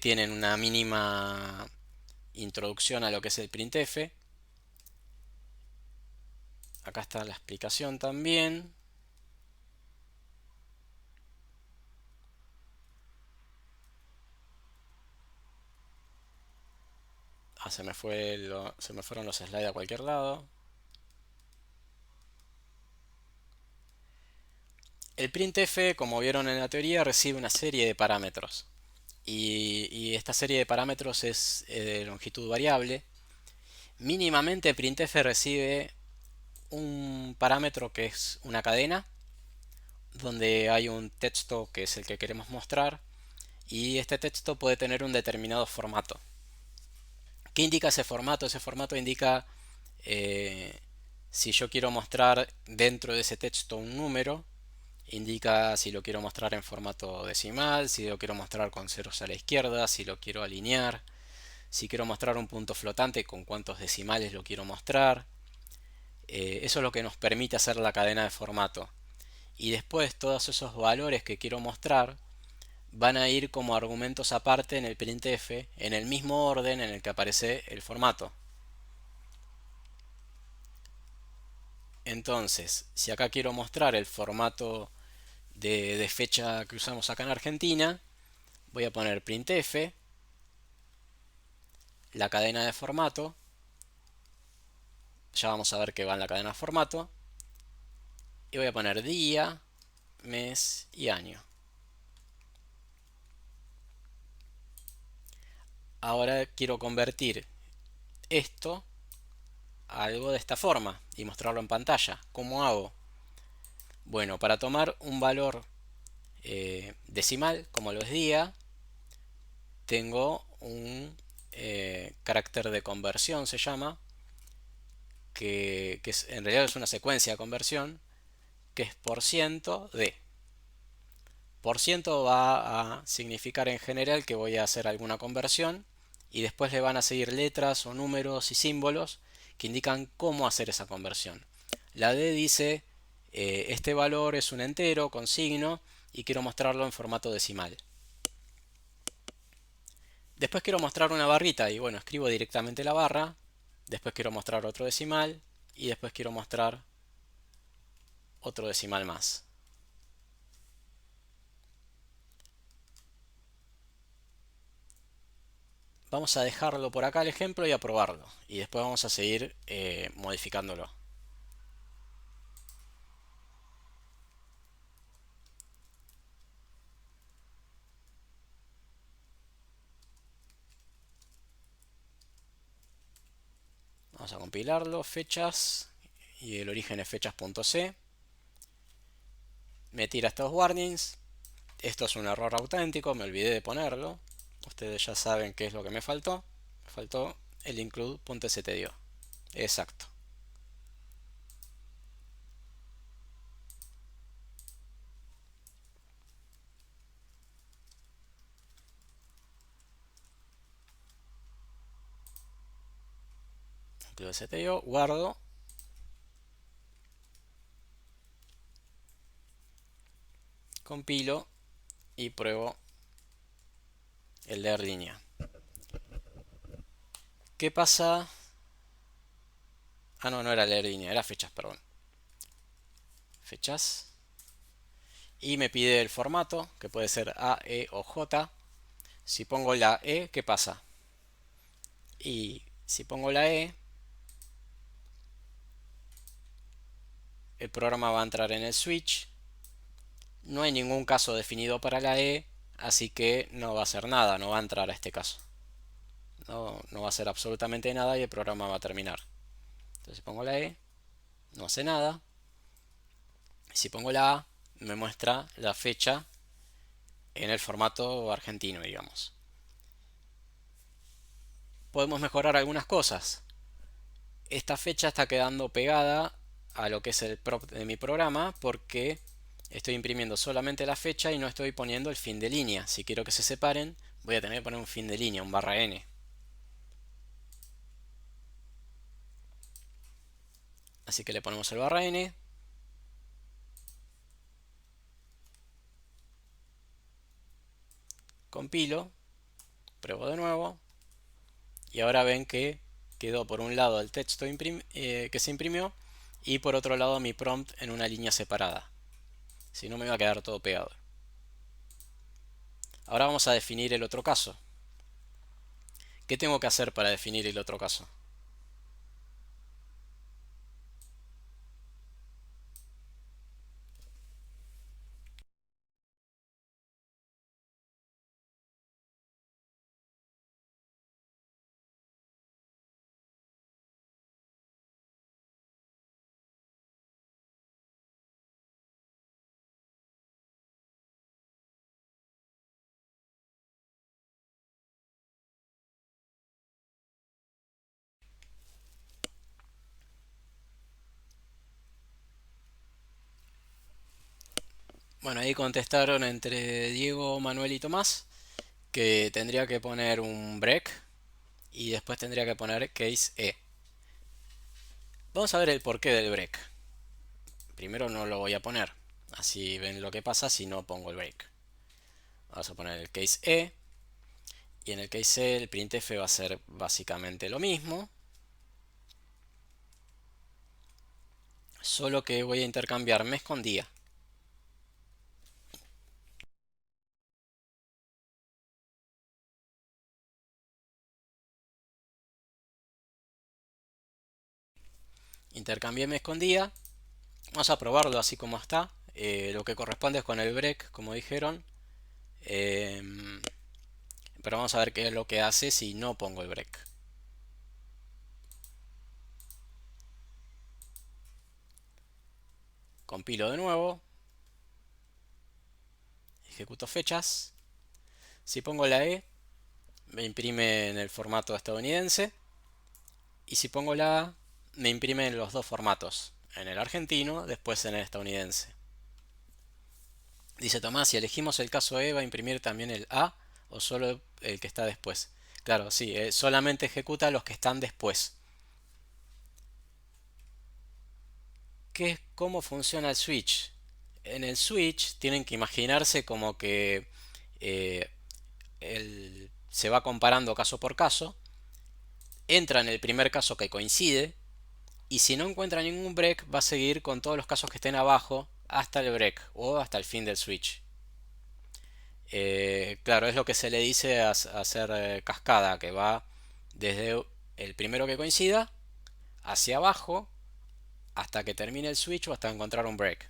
tienen una mínima introducción a lo que es el printf. Acá está la explicación también. Se me fueron los slides a cualquier lado. El printf, como vieron en la teoría, recibe una serie de parámetros. Y esta serie de parámetros es de longitud variable. Mínimamente printf recibe un parámetro que es una cadena, donde hay un texto que es el que queremos mostrar, y este texto puede tener un determinado formato. ¿Qué indica ese formato? Ese formato indica eh, si yo quiero mostrar dentro de ese texto un número, indica si lo quiero mostrar en formato decimal, si lo quiero mostrar con ceros a la izquierda, si lo quiero alinear, si quiero mostrar un punto flotante, con cuántos decimales lo quiero mostrar. Eso es lo que nos permite hacer la cadena de formato. Y después todos esos valores que quiero mostrar van a ir como argumentos aparte en el printf, en el mismo orden en el que aparece el formato. Entonces, si acá quiero mostrar el formato de fecha que usamos acá en Argentina, voy a poner printf, la cadena de formato, ya vamos a ver que va en la cadena de formato, y voy a poner día, mes y año. Ahora quiero convertir esto a algo de esta forma y mostrarlo en pantalla. ¿Cómo hago? Bueno, para tomar un valor decimal, como lo es día, tengo un carácter de conversión, se llama, que en realidad es una secuencia de conversión, que es por ciento de. Por ciento va a significar en general que voy a hacer alguna conversión y después le van a seguir letras o números y símbolos que indican cómo hacer esa conversión. La D dice, este valor es un entero con signo y quiero mostrarlo en formato decimal. Después quiero mostrar una barrita y bueno, escribo directamente la barra. Después quiero mostrar otro decimal y después quiero mostrar otro decimal más. Vamos a dejarlo por acá el ejemplo y a probarlo. Y después vamos a seguir modificándolo. Vamos a compilarlo, fechas, y el origen es fechas.c. Me tira estos warnings. Esto es un error auténtico, me olvidé de ponerlo. Ustedes ya saben qué es lo que me faltó. Me faltó el include.stdio. Exacto. Include.stdio, guardo. Compilo y pruebo el leer línea. ¿Qué pasa? Ah, no, no era leer línea, era fechas, perdón. Fechas. Y me pide el formato, que puede ser A, E o J. Si pongo la E, ¿qué pasa? Y si pongo la E, el programa va a entrar en el switch. No hay ningún caso definido para la E, así que no va a hacer nada, no va a entrar a este caso. No va a hacer absolutamente nada y el programa va a terminar. Entonces si pongo la E, no hace nada. Si pongo la A, me muestra la fecha en el formato argentino, digamos. Podemos mejorar algunas cosas. Esta fecha está quedando pegada a lo que es el prop de mi programa porque estoy imprimiendo solamente la fecha y no estoy poniendo el fin de línea. Si quiero que se separen, voy a tener que poner un fin de línea, un barra n. Así que le ponemos el barra n. Compilo, pruebo de nuevo y ahora ven que quedó por un lado el texto que se imprimió y por otro lado mi prompt en una línea separada. Si no me va a quedar todo pegado. Ahora vamos a definir el otro caso. ¿Qué tengo que hacer para definir el otro caso? Bueno, ahí contestaron entre Diego, Manuel y Tomás que tendría que poner un break y después tendría que poner case E. Vamos a ver el porqué del break. Primero no lo voy a poner, así ven lo que pasa si no pongo el break. Vamos a poner el case E y en el case E el printf va a ser básicamente lo mismo, solo que voy a intercambiar mes con día. Intercambié mes con día. Vamos a probarlo así como está. Lo que corresponde es con el break, como dijeron. Pero vamos a ver qué es lo que hace si no pongo el break. Compilo de nuevo. Ejecuto fechas. Si pongo la E, me imprime en el formato estadounidense. Y si pongo la A, me imprime en los dos formatos. En el argentino, después en el estadounidense. Dice Tomás, si elegimos el caso E, ¿va a imprimir también el A o solo el que está después? Claro, sí, solamente ejecuta los que están después. ¿Cómo funciona el switch? En el switch tienen que imaginarse como que eh, se va comparando caso por caso, entra en el primer caso que coincide y si no encuentra ningún break va a seguir con todos los casos que estén abajo hasta el break o hasta el fin del switch. Claro, es lo que se le dice a hacer cascada, que va desde el primero que coincida hacia abajo hasta que termine el switch o hasta encontrar un break.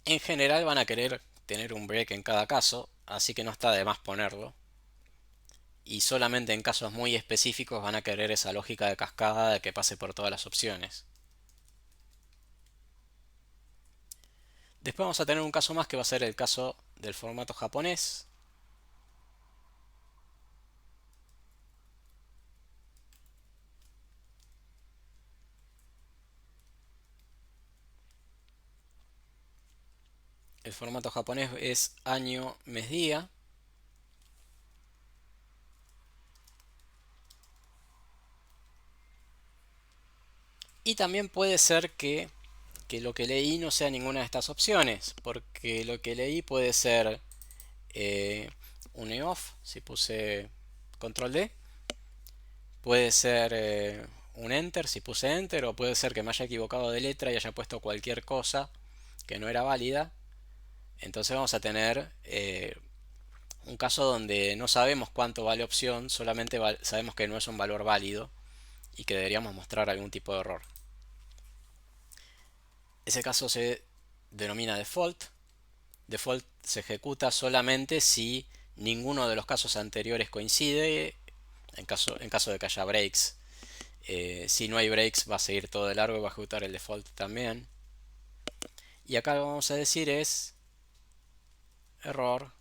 En general van a querer tener un break en cada caso, así que no está de más ponerlo. Y solamente en casos muy específicos van a querer esa lógica de cascada de que pase por todas las opciones. Después vamos a tener un caso más que va a ser el caso del formato japonés. El formato japonés es año, mes, día. Y también puede ser que lo que leí no sea ninguna de estas opciones, porque lo que leí puede ser eh, un EOF, si puse control D, puede ser un enter, si puse enter, o puede ser que me haya equivocado de letra y haya puesto cualquier cosa que no era válida. Entonces vamos a tener un caso donde no sabemos cuánto vale opción, solamente sabemos que no es un valor válido y que deberíamos mostrar algún tipo de error. Ese caso se denomina default. Default se ejecuta solamente si ninguno de los casos anteriores coincide, en caso de que haya breaks. Si no hay breaks va a seguir todo de largo y va a ejecutar el default también. Y acá lo que vamos a decir es error,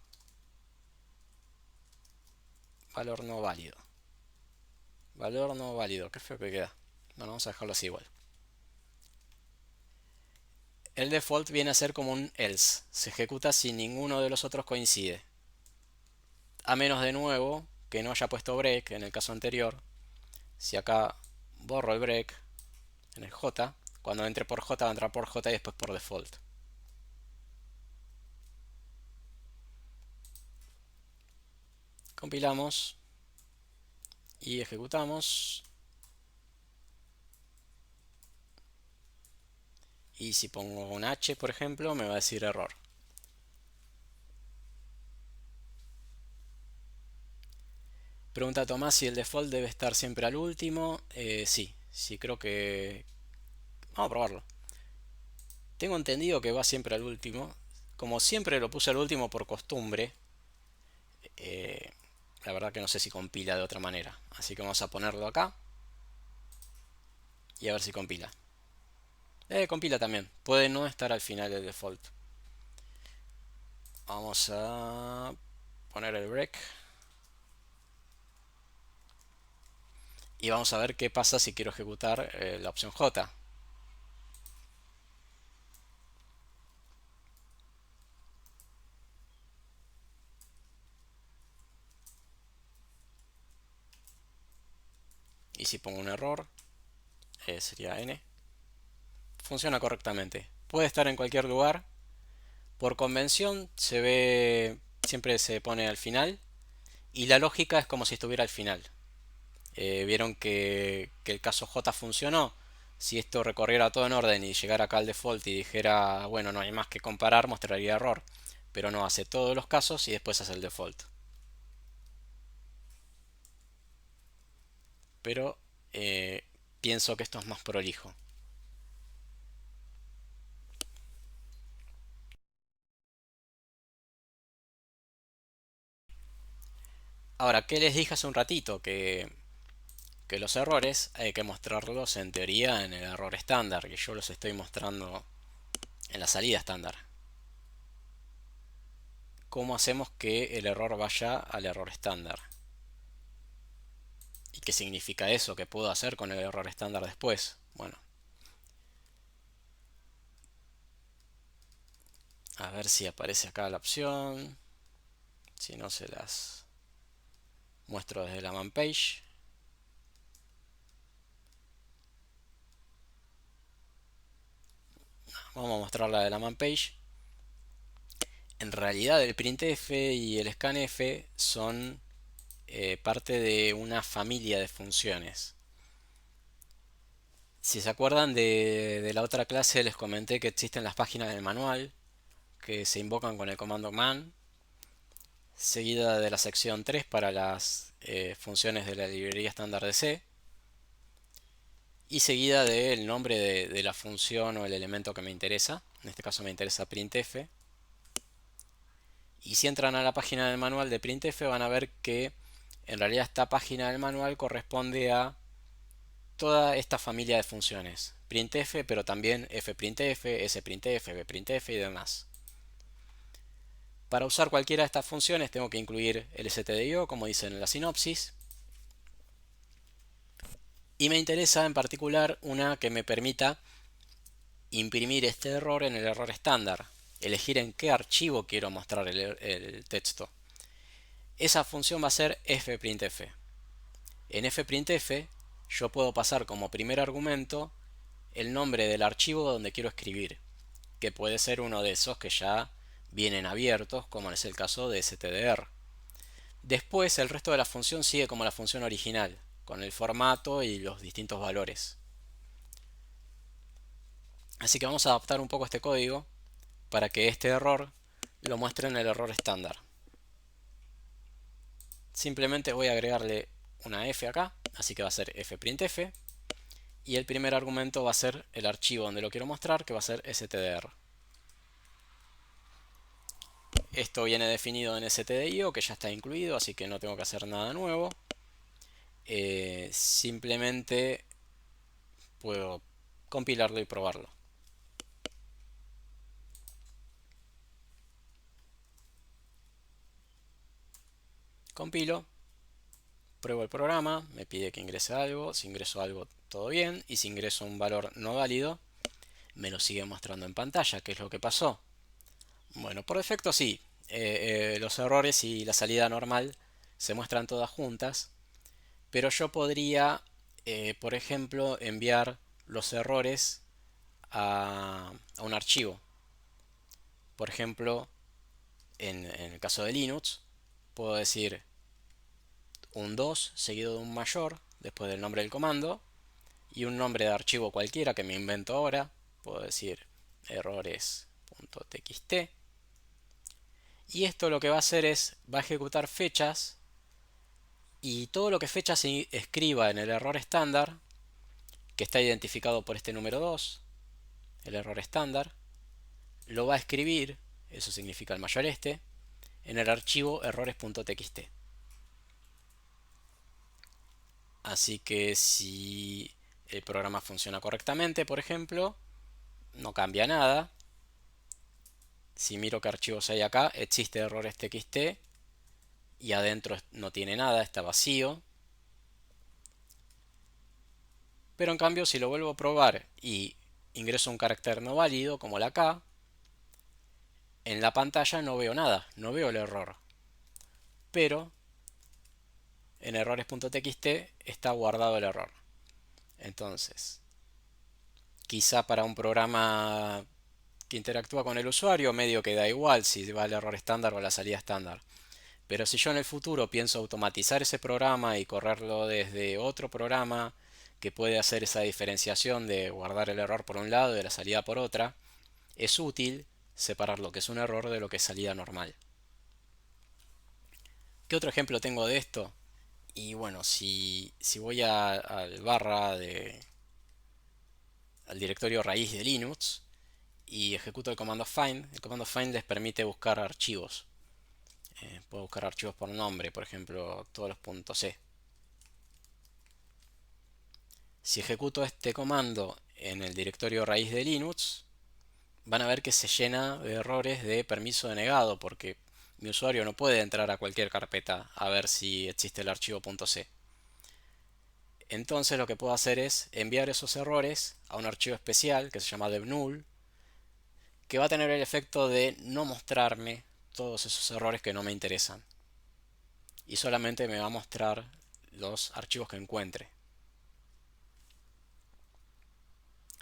valor no válido. Valor no válido, qué feo que queda. Bueno, vamos a dejarlo así igual. El default viene a ser como un else. Se ejecuta si ninguno de los otros coincide. A menos de nuevo que no haya puesto break en el caso anterior. Si acá borro el break en el J, cuando entre por J va a entrar por J y después por default. Compilamos y ejecutamos. Y si pongo un H, por ejemplo, me va a decir error. Pregunta Tomás si el default debe estar siempre al último. Sí, sí, creo que... Vamos a probarlo. Tengo entendido que va siempre al último. Como siempre lo puse al último por costumbre, eh, la verdad que no sé si compila de otra manera. Así que vamos a ponerlo acá y a ver si compila. Compila también. Puede no estar al final del default. Vamos a poner el break. Y vamos a ver qué pasa si quiero ejecutar la opción J. y si pongo un error, sería n, funciona correctamente. Puede estar en cualquier lugar. Por convención se ve, siempre se pone al final y la lógica es como si estuviera al final. Vieron que el caso J funcionó. Si esto recorriera todo en orden y llegara acá al default y dijera, bueno, no hay más que comparar, mostraría error. Pero no, hace todos los casos y después hace el default. Pero pienso que esto es más prolijo. Ahora, ¿qué les dije hace un ratito? Que los errores hay que mostrarlos en teoría en el error estándar, que yo los estoy mostrando en la salida estándar. ¿Cómo hacemos que el error vaya al error estándar? ¿Y qué significa eso? ¿Qué puedo hacer con el error estándar después? Bueno, a ver si aparece acá la opción. Si no, se las muestro desde la man page. Vamos a mostrarla de la man page. En realidad el printf y el scanf son parte de una familia de funciones. Si se acuerdan de la otra clase, les comenté que existen las páginas del manual que se invocan con el comando man, seguida de la sección 3 para las funciones de la librería estándar de C, y seguida del nombre de la función o el elemento que me interesa. En este caso me interesa printf. Y si entran a la página del manual de printf van a ver que en realidad esta página del manual corresponde a toda esta familia de funciones. Printf, pero también fprintf, sprintf, bprintf y demás. Para usar cualquiera de estas funciones tengo que incluir el stdio, como dice en la sinopsis. Y me interesa en particular una que me permita imprimir este error en el error estándar. Elegir en qué archivo quiero mostrar el texto. Esa función va a ser fprintf. En fprintf yo puedo pasar como primer argumento el nombre del archivo donde quiero escribir, que puede ser uno de esos que ya vienen abiertos, como es el caso de stdr. Después el resto de la función sigue como la función original, con el formato y los distintos valores. Así que vamos a adaptar un poco este código para que este error lo muestre en el error estándar. Simplemente voy a agregarle una f acá, así que va a ser fprintf. Y el primer argumento va a ser el archivo donde lo quiero mostrar, que va a ser stdr. Esto viene definido en stdio, que ya está incluido, así que no tengo que hacer nada nuevo. Simplemente puedo compilarlo y probarlo. Compilo, pruebo el programa, me pide que ingrese algo, si ingreso algo todo bien, y si ingreso un valor no válido, me lo sigue mostrando en pantalla. ¿Qué es lo que pasó? Bueno, por defecto sí, los errores y la salida normal se muestran todas juntas, pero yo podría, por ejemplo, enviar los errores a un archivo. Por ejemplo, en el caso de Linux, puedo decir un 2 seguido de un mayor después del nombre del comando y un nombre de archivo cualquiera que me invento ahora. Puedo decir errores.txt. Y esto lo que va a hacer es, va a ejecutar fechas y todo lo que fecha se escriba en el error estándar, que está identificado por este número 2, el error estándar, lo va a escribir, eso significa el mayor este, en el archivo errores.txt. Así que si el programa funciona correctamente, por ejemplo, no cambia nada. Si miro qué archivos hay acá, existe errores.txt y adentro no tiene nada, está vacío. Pero en cambio, si lo vuelvo a probar y ingreso un carácter no válido, como la K, en la pantalla no veo nada, no veo el error. Pero en errores.txt está guardado el error. Entonces, quizá para un programa que interactúa con el usuario, medio que da igual si va el error estándar o la salida estándar. Pero si yo en el futuro pienso automatizar ese programa y correrlo desde otro programa que puede hacer esa diferenciación de guardar el error por un lado y de la salida por otra, es útil separar lo que es un error de lo que es salida normal. ¿Qué otro ejemplo tengo de esto? Y bueno, si voy al barra al directorio raíz de Linux y ejecuto el comando find les permite buscar archivos. Puedo buscar archivos por nombre, por ejemplo, todos los .c. Si ejecuto este comando en el directorio raíz de Linux, van a ver que se llena de errores de permiso denegado, porque mi usuario no puede entrar a cualquier carpeta a ver si existe el archivo .c. Entonces lo que puedo hacer es enviar esos errores a un archivo especial que se llama devnull, que va a tener el efecto de no mostrarme todos esos errores que no me interesan. Y solamente me va a mostrar los archivos que encuentre.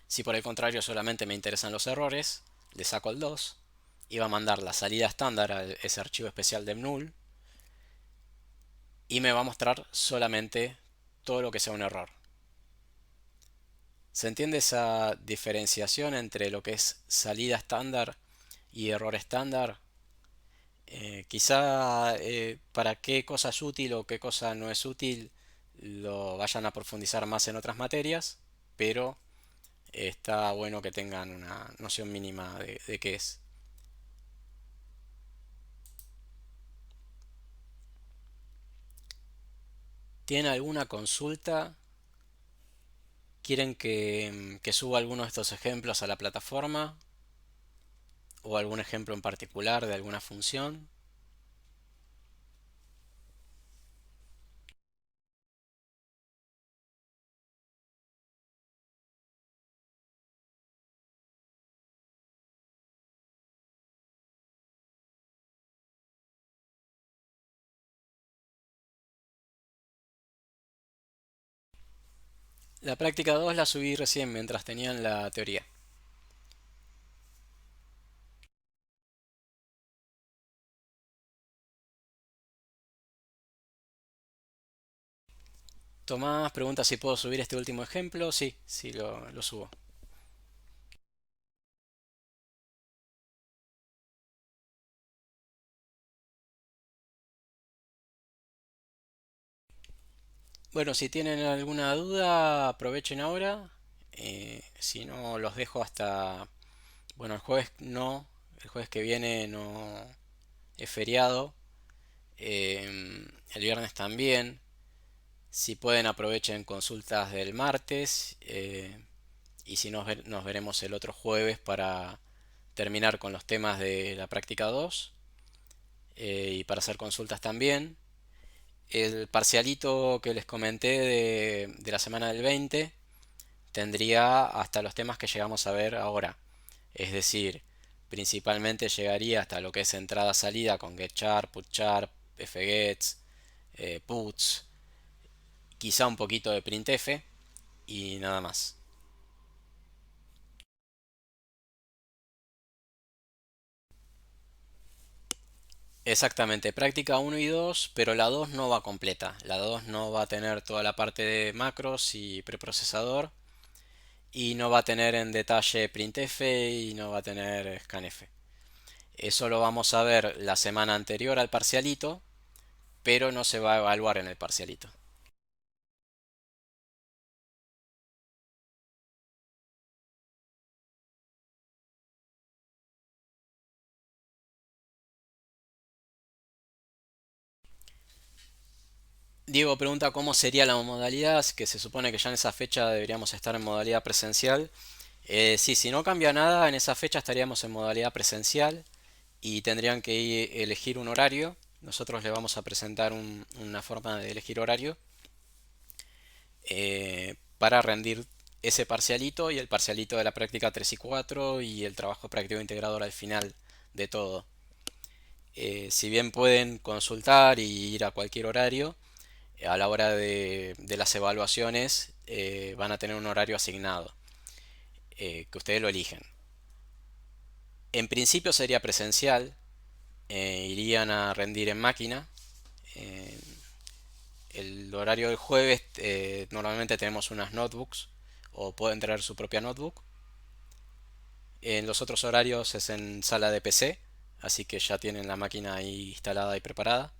Si por el contrario solamente me interesan los errores, le saco el 2 y va a mandar la salida estándar a ese archivo especial devnull y me va a mostrar solamente todo lo que sea un error. ¿Se entiende esa diferenciación entre lo que es salida estándar y error estándar? Quizá para qué cosa es útil o qué cosa no es útil lo vayan a profundizar más en otras materias, pero está bueno que tengan una noción mínima de qué es. ¿Tienen alguna consulta? ¿Quieren que suba alguno de estos ejemplos a la plataforma? ¿O algún ejemplo en particular de alguna función? La práctica 2 la subí recién mientras tenían la teoría. Tomás pregunta si puedo subir este último ejemplo. Sí, sí, lo subo. Bueno, si tienen alguna duda, aprovechen ahora. Si no, los dejo hasta... Bueno, el jueves no. El jueves que viene no es feriado. El viernes también. Si pueden, aprovechen consultas del martes. Y si nos veremos el otro jueves para terminar con los temas de la práctica 2 y para hacer consultas también. El parcialito que les comenté de la semana del 20 tendría hasta los temas que llegamos a ver ahora. Es decir, principalmente llegaría hasta lo que es entrada-salida con getchar, putchar, fgets, puts, quizá un poquito de printf y nada más. Exactamente, práctica uno y 2, pero la 2 no va completa. La 2 no va a tener toda la parte de macros y preprocesador y no va a tener en detalle printf y no va a tener scanf. Eso lo vamos a ver la semana anterior al parcialito, pero no se va a evaluar en el parcialito. Diego pregunta cómo sería la modalidad, que se supone que ya en esa fecha deberíamos estar en modalidad presencial. Sí, si no cambia nada, en esa fecha estaríamos en modalidad presencial y tendrían que elegir un horario. Nosotros le vamos a presentar una forma de elegir horario para rendir ese parcialito y el parcialito de la práctica 3 y 4 y el trabajo práctico integrador al final de todo. Si bien pueden consultar y ir a cualquier horario, a la hora de las evaluaciones van a tener un horario asignado, que ustedes lo eligen. En principio sería presencial, irían a rendir en máquina. Eh, el horario del jueves normalmente tenemos unas notebooks o pueden traer su propia notebook. En los otros horarios es en sala de PC, así que ya tienen la máquina ahí instalada y preparada.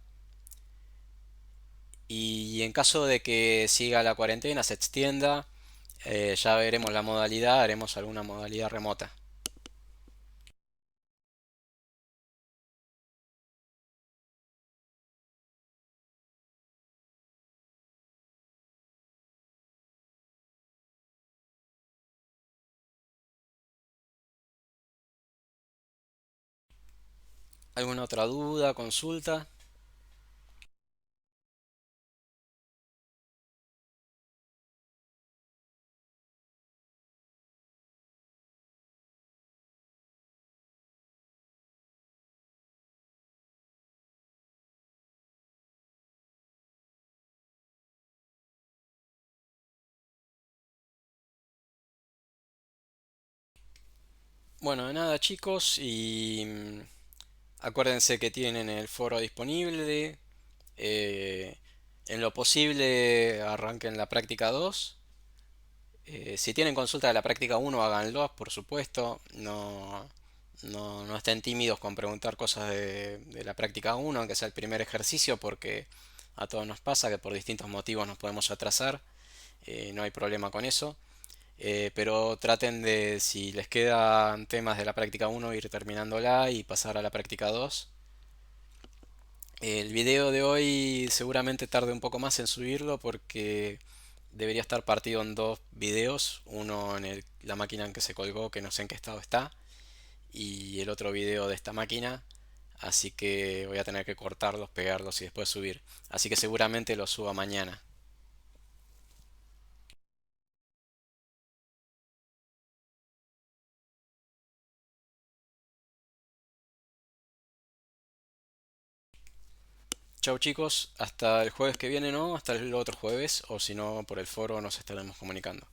Y en caso de que siga la cuarentena, se extienda, ya veremos la modalidad, haremos alguna modalidad remota. ¿Alguna otra duda, consulta? Bueno, de nada chicos, y acuérdense que tienen el foro disponible. eh, en lo posible arranquen la práctica 2. Si tienen consulta de la práctica 1, háganlo, por supuesto. No estén tímidos con preguntar cosas de la práctica 1, aunque sea el primer ejercicio, porque a todos nos pasa que por distintos motivos nos podemos atrasar. No hay problema con eso. Pero traten de, si les quedan temas de la práctica 1, ir terminándola y pasar a la práctica 2. El video de hoy seguramente tarde un poco más en subirlo porque debería estar partido en dos videos, uno en la máquina en que se colgó, que no sé en qué estado está, y el otro video de esta máquina, así que voy a tener que cortarlos, pegarlos y después subir. Así que seguramente lo suba mañana. Chau chicos, hasta el jueves que viene, ¿no? Hasta el otro jueves, o si no, por el foro nos estaremos comunicando.